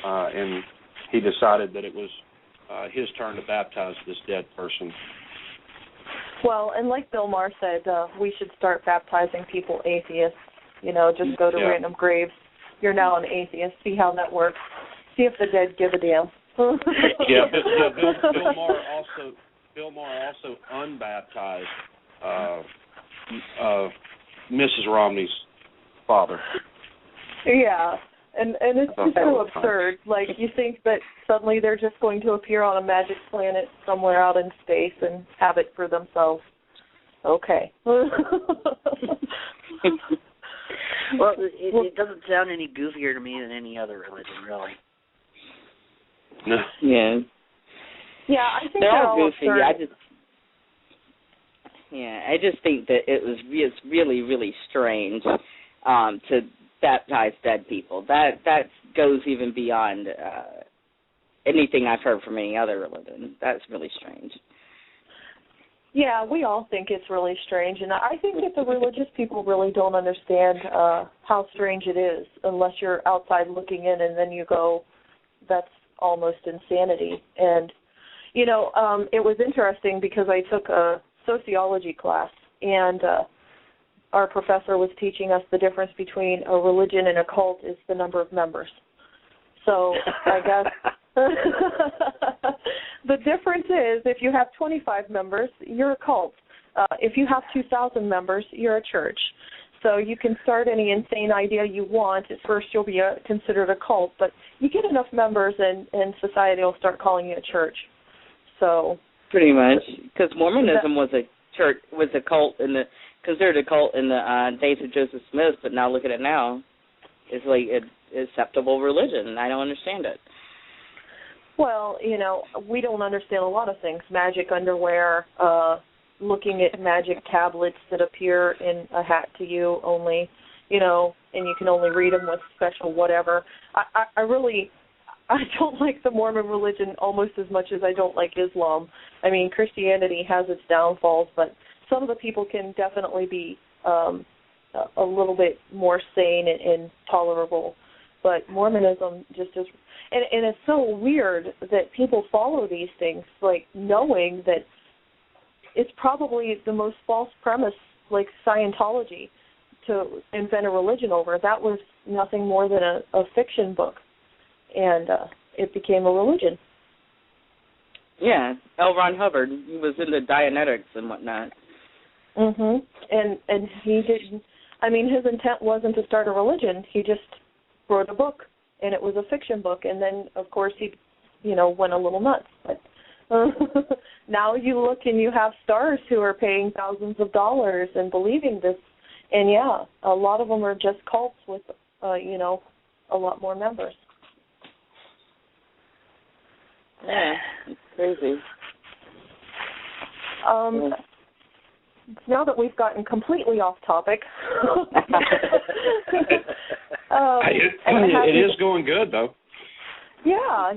and he decided that it was his turn to baptize this dead person. Well, and like Bill Maher said, we should start baptizing people atheists. Just go to random graves. You're now an atheist. See how that works. See if the dead give a damn. Bill Maher also unbaptized Mrs. Romney's father. Yeah, And it's just so absurd. Like, you think that suddenly they're just going to appear on a magic planet somewhere out in space and have it for themselves. Okay. Well, it doesn't sound any goofier to me than any other religion, really. No. Yeah. Yeah, I think they're all goofy. absurd. I just think that it's really, really strange to baptize dead people. That goes even beyond anything I've heard from any other religion. That's really strange. Yeah, we all think it's really strange, and I think that the religious people really don't understand how strange it is unless you're outside looking in, and then you go, that's almost insanity. And, you know, it was interesting because I took a sociology class, and our professor was teaching us the difference between a religion and a cult is the number of members. So I guess the difference is if you have 25 members, you're a cult. If you have 2,000 members, you're a church. So you can start any insane idea you want. At first you'll be considered a cult, but you get enough members and society will start calling you a church. So pretty much, because Mormonism was a church, was a cult considered a cult in the days of Joseph Smith, but now look at it now. It's like an acceptable religion, and I don't understand it. Well, you know, we don't understand a lot of things. Magic underwear, looking at magic tablets that appear in a hat to you only, you know, and you can only read them with special whatever. I don't like the Mormon religion almost as much as I don't like Islam. I mean, Christianity has its downfalls, but some of the people can definitely be a little bit more sane and tolerable. But Mormonism just is, and it's so weird that people follow these things, like knowing that it's probably the most false premise, like Scientology, to invent a religion over. That was nothing more than a fiction book, and it became a religion. Yeah, L. Ron Hubbard, he was into Dianetics and whatnot. Mhm. And he didn't. I mean, his intent wasn't to start a religion. He just wrote a book, and it was a fiction book. And then, of course, he, went a little nuts. But now you look and you have stars who are paying thousands of dollars and believing this. And yeah, a lot of them are just cults with, a lot more members. Yeah, it's crazy. Now that we've gotten completely off topic, it is going good, though. Yeah.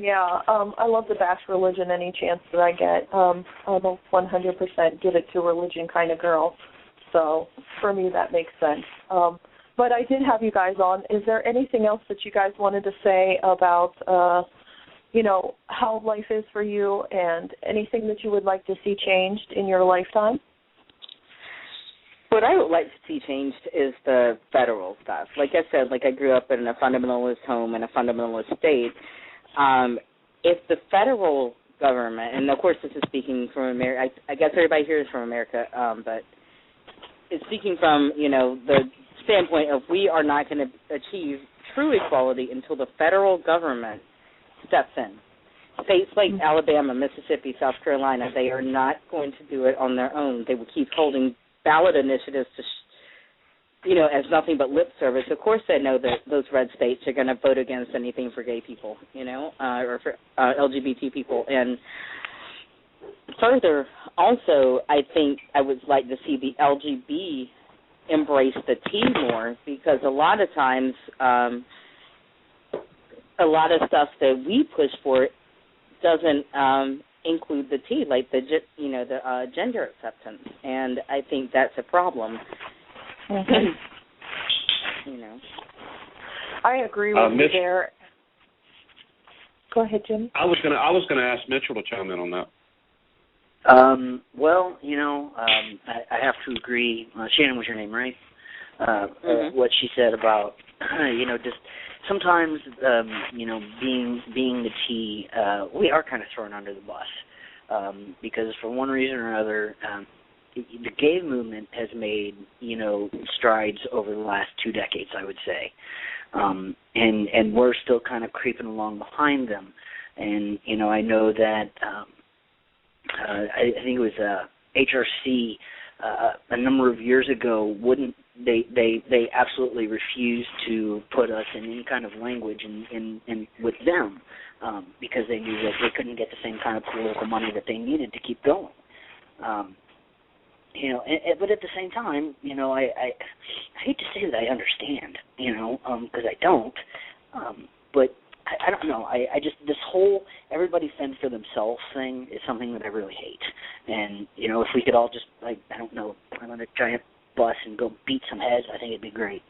I love to bash religion any chance that I get. I'm a 100% give it to religion kind of girl. So for me, that makes sense. But I did have you guys on. Is there anything else that you guys wanted to say about, how life is for you and anything that you would like to see changed in your lifetime? What I would like to see changed is the federal stuff. Like I said, I grew up in a fundamentalist home in a fundamentalist state. If the federal government, and of course this is speaking from America, I guess everybody here is from America, but it's speaking from, the standpoint of we are not going to achieve true equality until the federal government steps in. States like Alabama, Mississippi, South Carolina, they are not going to do it on their own. They will keep holding ballot initiatives to, as nothing but lip service. Of course they know that those red states are going to vote against anything for gay people, or for LGBT people. And further, also, I think I would like to see the LGB embrace the T more, because a lot of times a lot of stuff that we push for doesn't include the T, like the gender acceptance, and I think that's a problem. Mm-hmm. I agree with you there. Go ahead, Jimmy. I was gonna ask Mitchell to chime in on that. I have to agree. Shannon was your name, right? What she said about, just sometimes, being the T, we are kind of thrown under the bus because for one reason or another, the gay movement has made, strides over the last 2 decades, I would say. and we're still kind of creeping along behind them. And I know that I think it was HRC a number of years ago they absolutely refused to put us in any kind of language in with them because they knew that they couldn't get the same kind of political money that they needed to keep going. But at the same time, I hate to say that I understand, because I don't. But I don't know. I just, this whole everybody fend for themselves thing is something that I really hate. And, if we could all just, I don't know, climb on a giant bus and go beat some heads, I think it'd be great.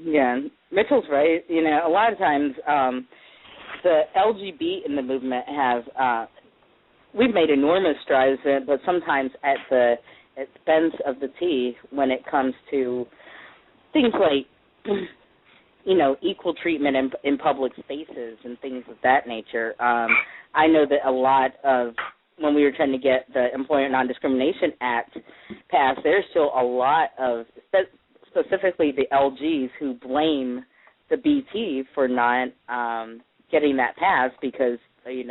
Yeah, Mitchell's right. A lot of times the LGBT in the movement have, we've made enormous strides in it, but sometimes at the expense of the T when it comes to things like, equal treatment in public spaces and things of that nature. I know that a lot of, when we were trying to get the Employment Non-Discrimination Act passed, there's still a lot of, specifically the LGs, who blame the BT for not getting that passed because, a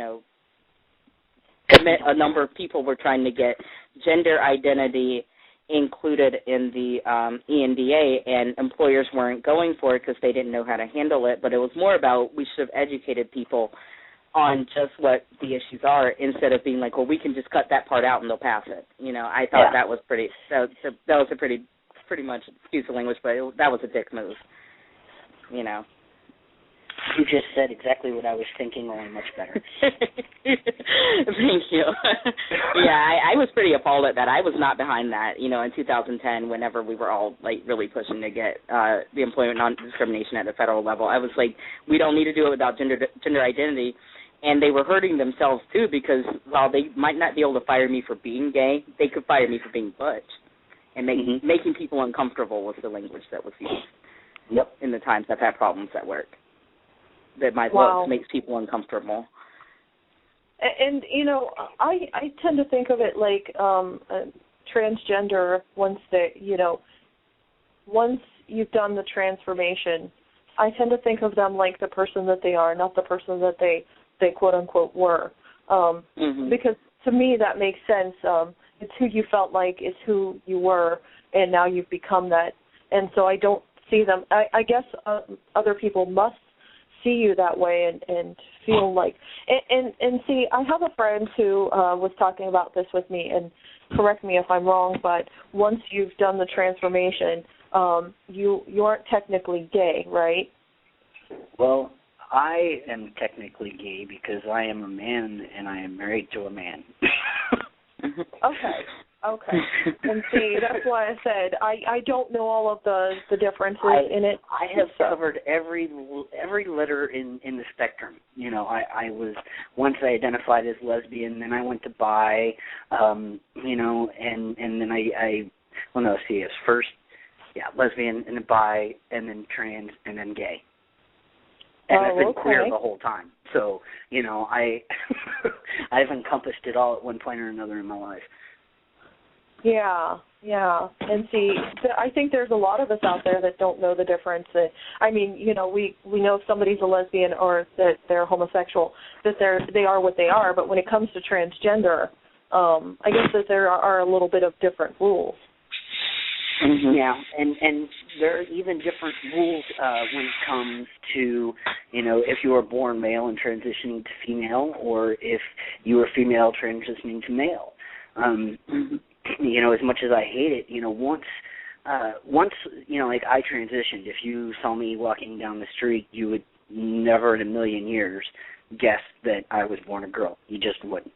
number of people were trying to get gender identity included in the ENDA, and employers weren't going for it because they didn't know how to handle it. But it was more about we should have educated people on just what the issues are instead of being like, well, we can just cut that part out and they'll pass it. I thought that was that was a pretty much, excuse the language, but that was a dick move. You just said exactly what I was thinking, only much better. Thank you. I was pretty appalled at that. I was not behind that, in 2010 whenever we were all, really pushing to get the employment non-discrimination at the federal level. I was like, we don't need to do it without gender identity. And they were hurting themselves, too, because while they might not be able to fire me for being gay, they could fire me for being butch. And making people uncomfortable was the language that was used. Yep. In the times I've had problems at work. That my looks makes people uncomfortable. And I tend to think of it like transgender. Once you've done the transformation, I tend to think of them like the person that they are, not the person that they quote unquote were. Because to me that makes sense. It's who you felt like, it's who you were, and now you've become that. And so I don't see them. I guess other people must see you that way and feel like and see, I have a friend who was talking about this with me, and correct me if I'm wrong, but once you've done the transformation, you aren't technically gay, right? Well, I am technically gay because I am a man and I am married to a man. Okay. And see, that's why I said I don't know all of the differences in it. I have covered every letter in the spectrum. I was, once I identified as lesbian, then I went to bi, and then it's first, lesbian, and then bi, and then trans, and then gay. And I've been queer the whole time. So, I've encompassed it all at one point or another in my life. Yeah. And see, I think there's a lot of us out there that don't know the difference. We know if somebody's a lesbian or that they're homosexual, that they are what they are. But when it comes to transgender, I guess that there are a little bit of different rules. Mm-hmm. Yeah, and there are even different rules when it comes to, if you were born male and transitioning to female, or if you were female transitioning to male. As much as I hate it, once I transitioned, if you saw me walking down the street, you would never in a million years guess that I was born a girl. You just wouldn't.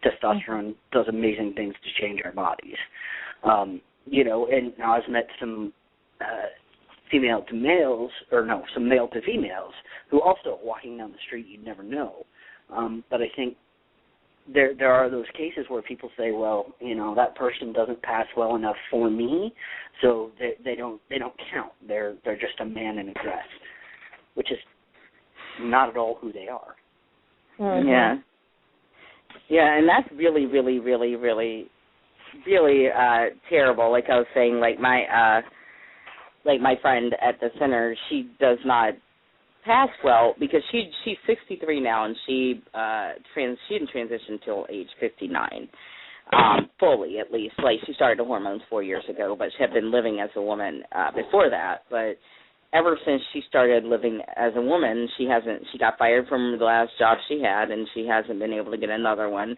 Testosterone does amazing things to change our bodies. And now I've met some female to males, some male to females who also walking down the street you'd never know. But I think there are those cases where people say, well, that person doesn't pass well enough for me, so they don't count. They're just a man in a dress, which is not at all who they are. Mm-hmm. Yeah, and that's really, really, really, really, really terrible. Like I was saying, like my like my friend at the center, she does not pass well because she's 63 now, and she didn't transition till age 59, fully at least. Like, she started the hormones 4 years ago, but she had been living as a woman before that. But ever since she started living as a woman, she got fired from the last job she had, and she hasn't been able to get another one.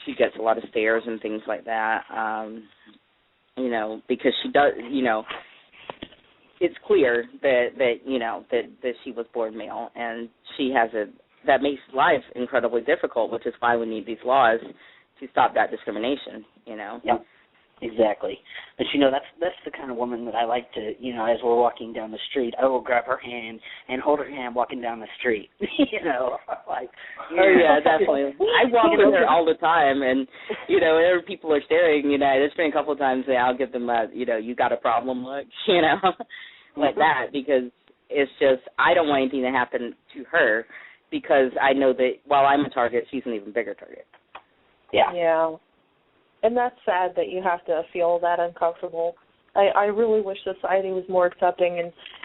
She gets a lot of stares and things like that, because she does, it's clear that she was born male, and that makes life incredibly difficult, which is why we need these laws to stop that discrimination. Yep, exactly. But that's the kind of woman that I like to, as we're walking down the street, I will grab her hand and hold her hand walking down the street. Oh yeah, definitely. I walk with her all the time, and whenever people are staring, there's been a couple of times that I'll give them a, you got a problem look, like that, because it's just, I don't want anything to happen to her, because I know that while I'm a target, she's an even bigger target. Yeah. And that's sad that you have to feel that uncomfortable. I really wish society was more accepting,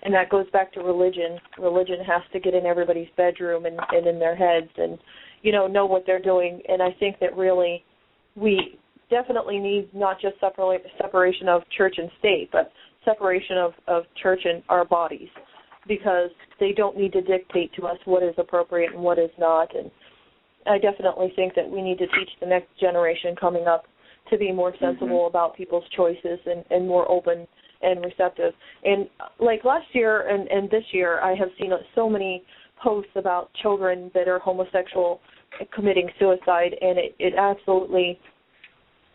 and that goes back to religion. Religion has to get in everybody's bedroom and in their heads and, know what they're doing. And I think that really we definitely need not just separation of church and state, but separation of church and our bodies, because they don't need to dictate to us what is appropriate and what is not. And I definitely think that we need to teach the next generation coming up to be more sensible about people's choices and more open and receptive. And like last year and this year, I have seen so many posts about children that are homosexual committing suicide, and it absolutely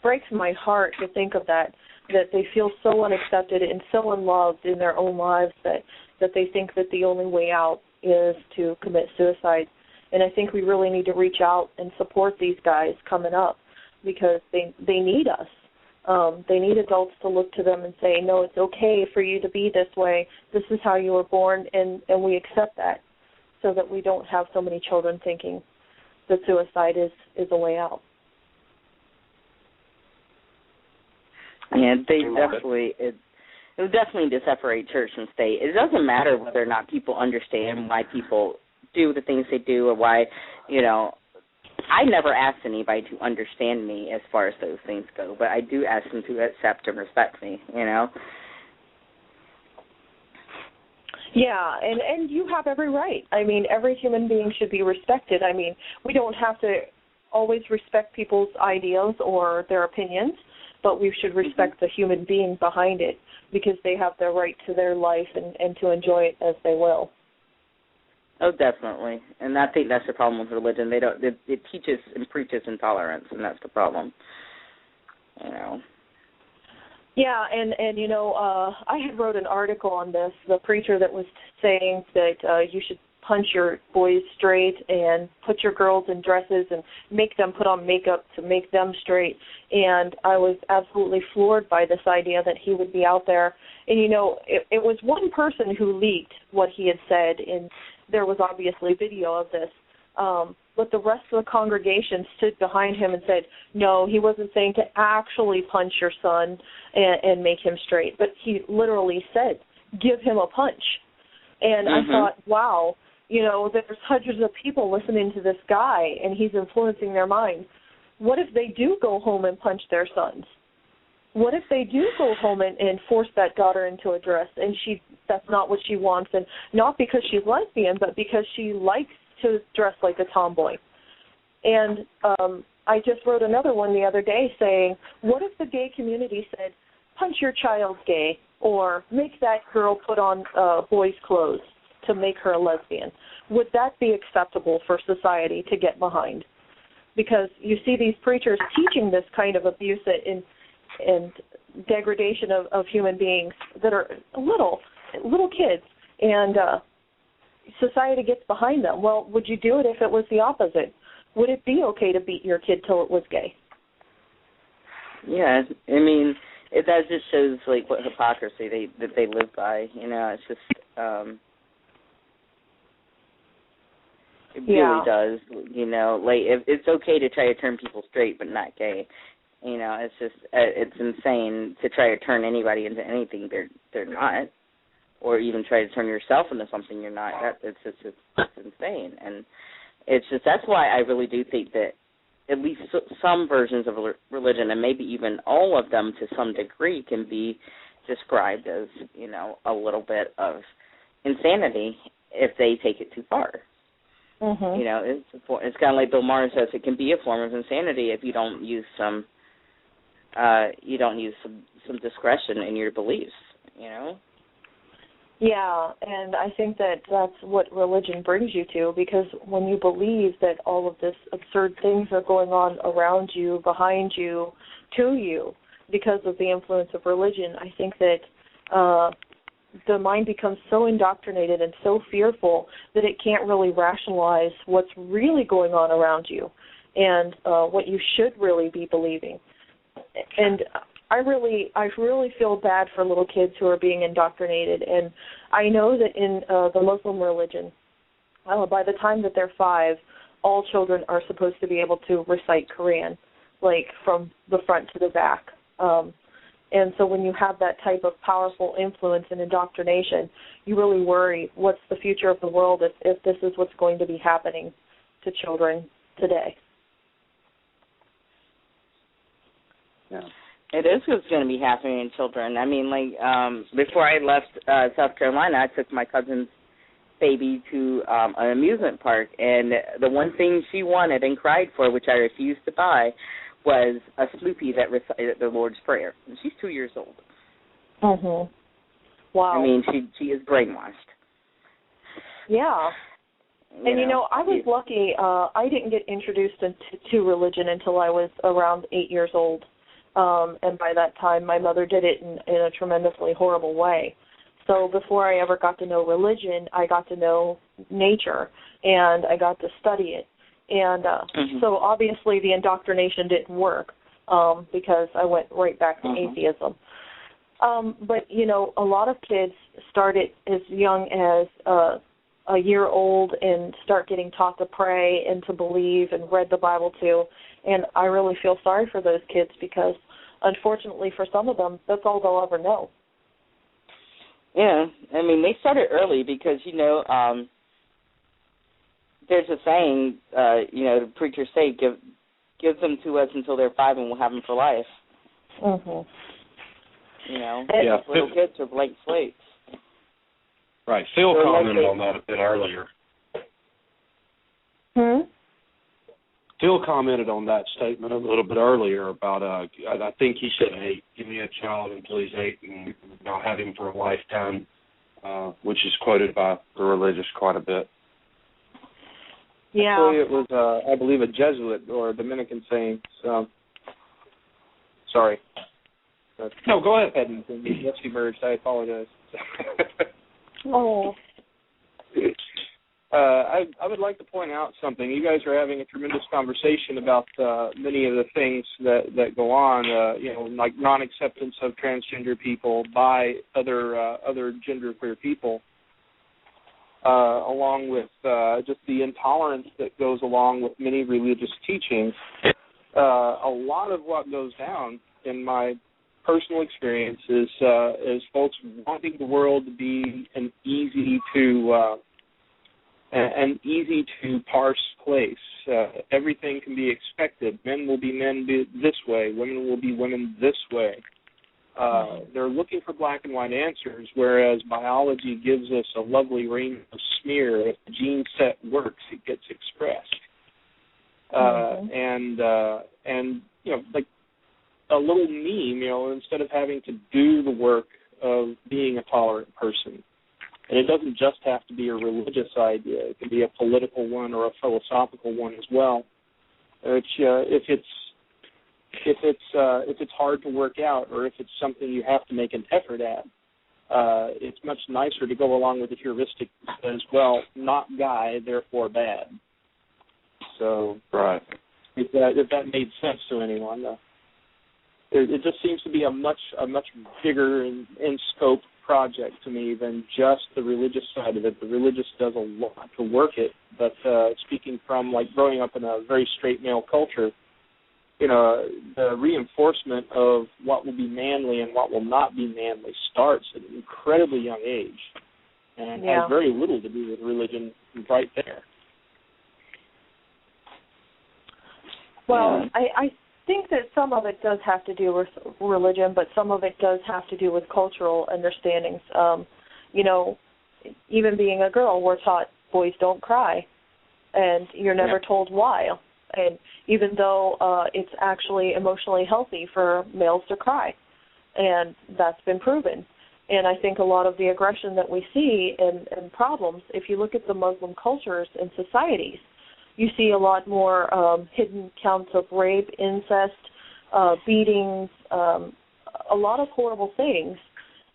breaks my heart to think of that they feel so unaccepted and so unloved in their own lives that they think that the only way out is to commit suicide. And I think we really need to reach out and support these guys coming up, because they need us. They need adults to look to them and say, no, it's okay for you to be this way. This is how you were born, and we accept that, so that we don't have so many children thinking that suicide is a way out. Yeah, it would definitely to separate church and state. It doesn't matter whether or not people understand why people do the things they do, or why, I never asked anybody to understand me as far as those things go, but I do ask them to accept and respect me, Yeah, and you have every right. I mean, every human being should be respected. I mean, we don't have to always respect people's ideas or their opinions, but we should respect the human being behind it, because they have their right to their life and to enjoy it as they will. Oh, definitely. And I think that's the problem with religion. It teaches and preaches intolerance, and that's the problem. Yeah, and I had wrote an article on this, the preacher that was saying that you should punch your boys straight and put your girls in dresses and make them put on makeup to make them straight. And I was absolutely floored by this idea that he would be out there. And, it was one person who leaked what he had said, and there was obviously video of this. But the rest of the congregation stood behind him and said, no, he wasn't saying to actually punch your son and make him straight. But he literally said, give him a punch. And I thought, wow, there's hundreds of people listening to this guy, and he's influencing their minds. What if they do go home and punch their sons? What if they do go home and force that daughter into a dress, and that's not what she wants, and not because she's lesbian, but because she likes to dress like a tomboy? And I just wrote another one the other day saying, what if the gay community said, punch your child gay, or make that girl put on boys' clothes to make her a lesbian? Would that be acceptable for society to get behind? Because you see these preachers teaching this kind of abuse and degradation of human beings that are little kids, and society gets behind them. Well, would you do it if it was the opposite? Would it be okay to beat your kid till it was gay? Yeah, I mean, that just shows like what hypocrisy that they live by. It's just it really does. Like if it's okay to try to turn people straight but not gay. You know, it's just it's insane to try to turn anybody into anything they're not, or even try to turn yourself into something you're not. It's insane, and it's just that's why I really do think that at least some versions of religion, and maybe even all of them to some degree, can be described as, you know, a little bit of insanity if they take it too far. Mm-hmm. You know, it's kind of like Bill Maher says, it can be a form of insanity if you don't use some discretion in your beliefs. You know. Yeah, and I think that that's what religion brings you to, because when you believe that all of this absurd things are going on around you, behind you, to you, because of the influence of religion, I think that the mind becomes so indoctrinated and so fearful that it can't really rationalize what's really going on around you and what you should really be believing. And I really feel bad for little kids who are being indoctrinated, and I know that in the Muslim religion, by the time that they're 5, all children are supposed to be able to recite Quran, like from the front to the back. And so when you have that type of powerful influence and indoctrination, you really worry what's the future of the world if this is what's going to be happening to children today. Yeah. It is what's going to be happening to children. I mean, like, before I left South Carolina, I took my cousin's baby to an amusement park, and the one thing she wanted and cried for, which I refused to buy, was a Sloopy that recited the Lord's Prayer. And she's 2 years old. Mhm. Wow. I mean, she is brainwashed. Yeah. And, you know, I was lucky. I didn't get introduced to religion until I was around 8 years old. And by that time, my mother did it in a tremendously horrible way. So before I ever got to know religion, I got to know nature, and I got to study it. And so obviously the indoctrination didn't work because I went right back to atheism. But, you know, a lot of kids started as young as a year old and start getting taught to pray and to believe and read the Bible too. And I really feel sorry for those kids because, unfortunately, for some of them, that's all they'll ever know. Yeah, I mean, they started early because, you know, there's a saying, you know, the preachers say, give them to us until they're 5 and we'll have them for life. You know, little kids are blank slates. Right. Phil commented on that a bit earlier. Phil commented on that statement a little bit earlier about, I think he said 8. Give me a child until he's 8 and I'll have him for a lifetime, which is quoted by the religious quite a bit. Yeah. Actually, it was, I believe, a Jesuit or a Dominican saying. So, sorry. No, go ahead. And yes, he merged. I apologize. Oh. I would like to point out something. You guys are having a tremendous conversation about many of the things that go on, you know, like non-acceptance of transgender people by other genderqueer people, along with just the intolerance that goes along with many religious teachings. A lot of what goes down, in my personal experience, is folks wanting the world to be an easy to parse place. Everything can be expected. Men will be men this way. Women will be women this way. They're looking for black and white answers, whereas biology gives us a lovely rainbow smear. If the gene set works, it gets expressed. And you know, like a little meme, you know, instead of having to do the work of being a tolerant person. And it doesn't just have to be a religious idea. It can be a political one or a philosophical one as well. Which, if it's hard to work out, or if it's something you have to make an effort at, it's much nicer to go along with the heuristic that says, well, not guy, therefore bad. So, right. If that made sense to anyone, it just seems to be a much bigger in scope project to me than just the religious side of it. The religious does a lot to work it, but speaking from like growing up in a very straight male culture, the reinforcement of what will be manly and what will not be manly starts at an incredibly young age and has very little to do with religion right there. Well, I think that some of it does have to do with religion, but some of it does have to do with cultural understandings. Even being a girl, we're taught boys don't cry, and you're never told why. And even though it's actually emotionally healthy for males to cry, and that's been proven. And I think a lot of the aggression that we see and problems, if you look at the Muslim cultures and societies, you see a lot more hidden counts of rape, incest, beatings, a lot of horrible things.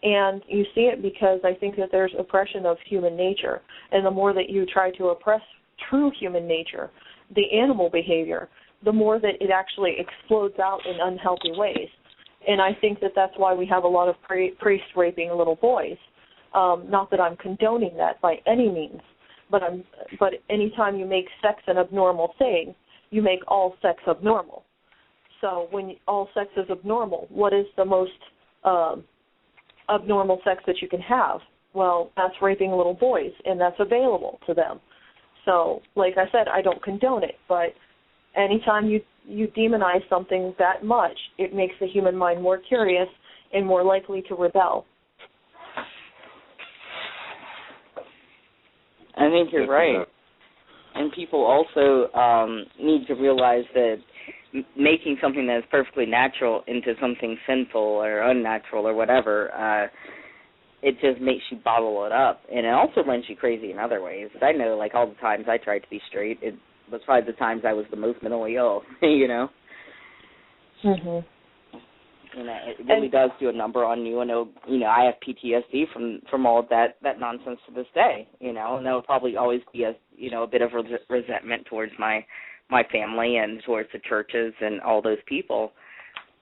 And you see it because I think that there's oppression of human nature. And the more that you try to oppress true human nature, the animal behavior, the more that it actually explodes out in unhealthy ways. And I think that that's why we have a lot of priests raping little boys. Not that I'm condoning that by any means, but anytime you make sex an abnormal thing, you make all sex abnormal. So when all sex is abnormal, what is the most abnormal sex that you can have? Well, that's raping little boys, and that's available to them. So, like I said, I don't condone it, but anytime you demonize something that much, it makes the human mind more curious and more likely to rebel. I think you're right. And people also need to realize that making something that is perfectly natural into something sinful or unnatural or whatever, it just makes you bottle it up. And it also runs you crazy in other ways. I know, like, all the times I tried to be straight, it was probably the times I was the most mentally ill, Mhm. It really does do a number on you. I know, I have PTSD from all of that nonsense to this day, and there will probably always be a bit of resentment towards my family and towards the churches and all those people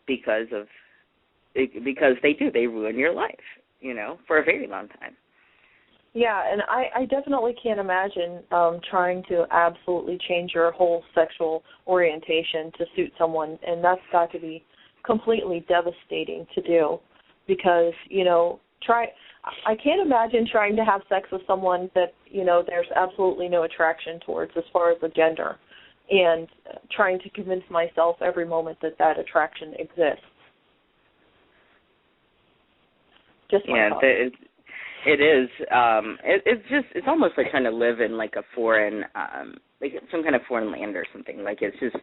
because they ruin your life, for a very long time. Yeah, and I definitely can't imagine trying to absolutely change your whole sexual orientation to suit someone, and that's got to be completely devastating to do because, I can't imagine trying to have sex with someone that, there's absolutely no attraction towards as far as the gender, and trying to convince myself every moment that attraction exists. Just my thoughts. It is. It's almost like trying to live in like a foreign, like some kind of foreign land or something. Like it's just,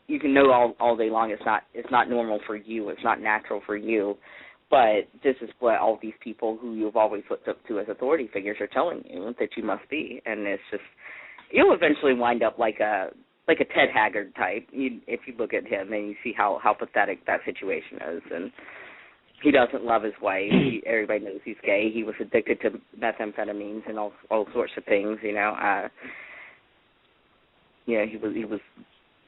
you can know all day long it's not normal for you. It's not natural for you. But this is what all these people who you've always looked up to as authority figures are telling you that you must be. And it's just, you'll eventually wind up like a Ted Haggard type. If you look at him and you see how pathetic that situation is. And he doesn't love his wife. Everybody knows he's gay. He was addicted to methamphetamines and all sorts of things. He was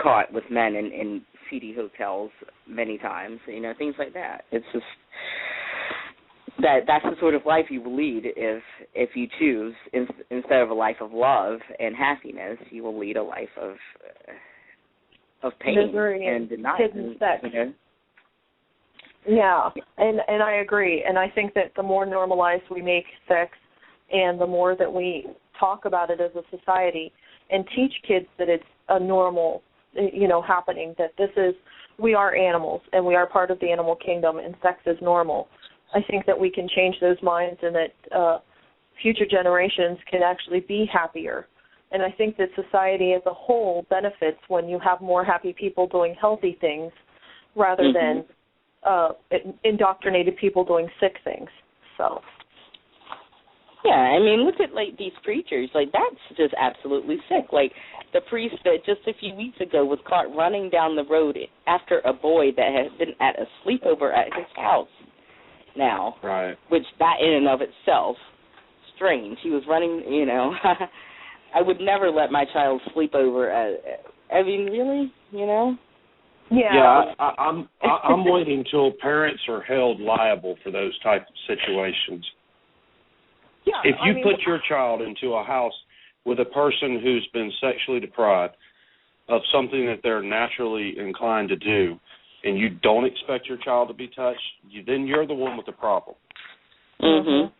caught with men in seedy hotels many times. Things like that. It's just that's the sort of life you will lead if you choose instead of a life of love and happiness, you will lead a life of pain and denial. Hidden sex. Yeah, and I agree. And I think that the more normalized we make sex and the more that we talk about it as a society and teach kids that it's a normal, happening, that we are animals and we are part of the animal kingdom and sex is normal, I think that we can change those minds and that future generations can actually be happier. And I think that society as a whole benefits when you have more happy people doing healthy things rather than indoctrinated people doing sick things. So. Yeah, I mean, look at, like, these preachers. Like, that's just absolutely sick. Like, the priest that just a few weeks ago was caught running down the road after a boy that had been at a sleepover at his house now. Right. Which, that in and of itself, strange. He was running, I would never let my child sleep over I mean, really, Yeah, I'm waiting till parents are held liable for those type of situations. Yeah, if you put your child into a house with a person who's been sexually deprived, of something that they're naturally inclined to do, and you don't expect your child to be touched, then you're the one with the problem. Mm-hmm.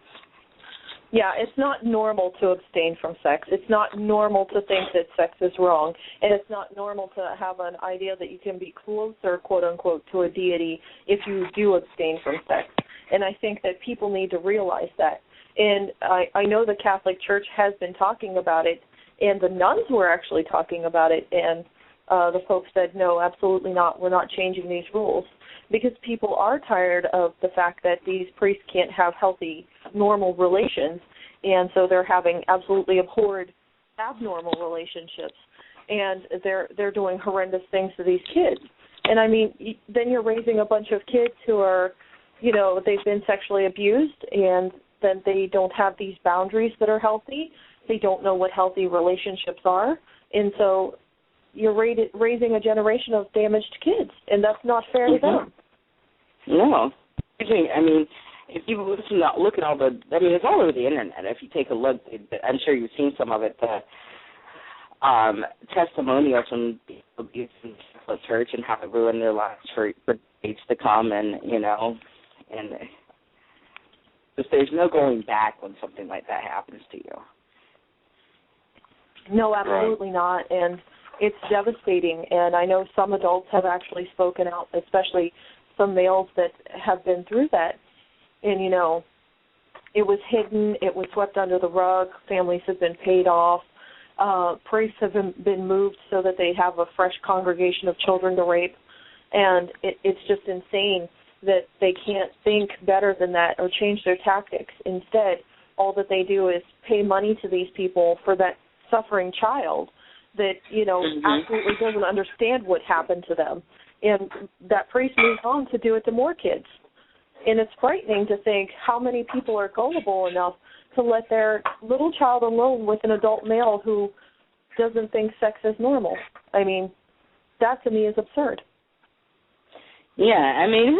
Yeah, it's not normal to abstain from sex. It's not normal to think that sex is wrong, and it's not normal to have an idea that you can be closer, quote-unquote, to a deity if you do abstain from sex. And I think that people need to realize that. And I know the Catholic Church has been talking about it, and the nuns were actually talking about it, and the folks said, no, absolutely not, we're not changing these rules, because people are tired of the fact that these priests can't have healthy, normal relations, and so they're having absolutely abhorred, abnormal relationships, and they're doing horrendous things to these kids. And, I mean, then you're raising a bunch of kids who are, you know, they've been sexually abused, and then they don't have these boundaries that are healthy. They don't know what healthy relationships are, and so you're raising a generation of damaged kids, and that's not fair to them. No. I mean, if you look at all the, I mean, it's all over the Internet. If you take a look, I'm sure you've seen some of it, the testimonials from people in the Catholic Church and how it ruined their lives for decades to come, and, you know, and there's no going back when something like that happens to you. No, absolutely not, and it's devastating, and I know some adults have actually spoken out, especially some males that have been through that, and, you know, it was hidden, it was swept under the rug, families have been paid off, priests have been moved so that they have a fresh congregation of children to rape, and it's just insane that they can't think better than that or change their tactics. Instead, all that they do is pay money to these people for that suffering child that, you know, absolutely doesn't understand what happened to them. And that priest moves on to do it to more kids. And it's frightening to think how many people are gullible enough to let their little child alone with an adult male who doesn't think sex is normal. I mean, that to me is absurd. Yeah, I mean,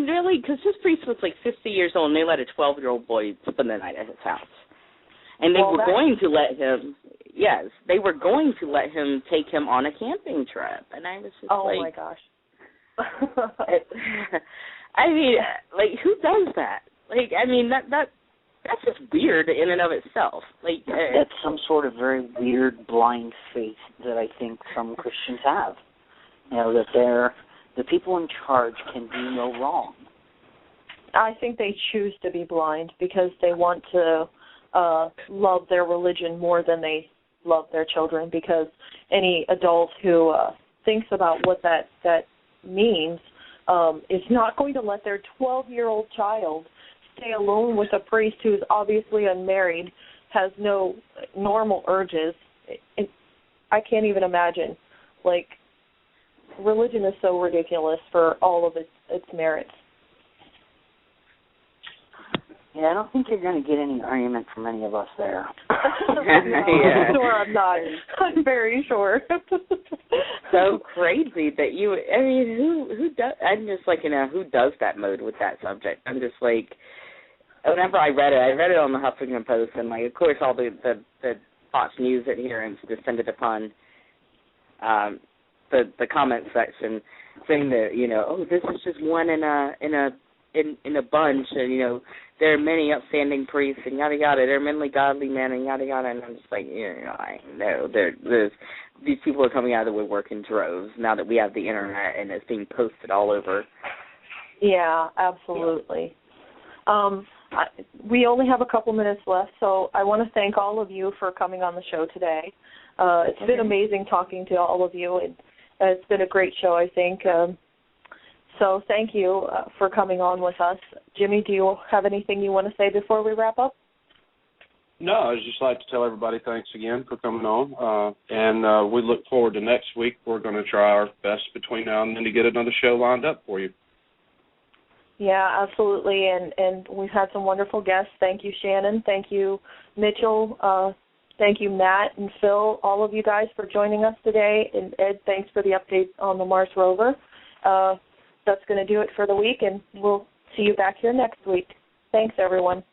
really, because this priest was like 50 years old, and they let a 12-year-old boy spend the night at his house. And they were going to let him, they were going to let him take him on a camping trip. And I was just my gosh. I mean, like, who does that? Like, I mean, that's just weird in and of itself. Like, that's some sort of very weird blind faith that I think some Christians have. You know, that the people in charge can do no wrong. I think they choose to be blind because they want to love their religion more than they love their children, because any adult who thinks about what that means is not going to let their 12-year-old child stay alone with a priest who's obviously unmarried, has no normal urges. I can't even imagine. Like, religion is so ridiculous for all of its merits. Yeah, I don't think you're going to get any argument from any of us there. I'm sure I'm not. I'm very sure. So crazy that who does, I'm just like, who does that mode with that subject? I'm just like, whenever I read it on the Huffington Post, and, like, of course, all the Fox News adherents descended upon the comment section saying that, this is just one in a bunch, and, there are many upstanding priests, and yada yada. They're mainly godly men, and yada yada. And I'm just like, I know these people are coming out of the woodwork in droves now that we have the internet and it's being posted all over. Yeah, absolutely. We only have a couple minutes left, so I want to thank all of you for coming on the show today. It's been amazing talking to all of you, and it's been a great show, I think. So thank you for coming on with us. Jimmy, do you have anything you want to say before we wrap up? No, I'd just like to tell everybody thanks again for coming on, and we look forward to next week. We're going to try our best between now and then to get another show lined up for you. Yeah, absolutely, and we've had some wonderful guests. Thank you, Shannon. Thank you, Mitchell. Thank you, Matt and Phil, all of you guys for joining us today. And Ed, thanks for the update on the Mars rover. That's going to do it for the week, and we'll see you back here next week. Thanks, everyone.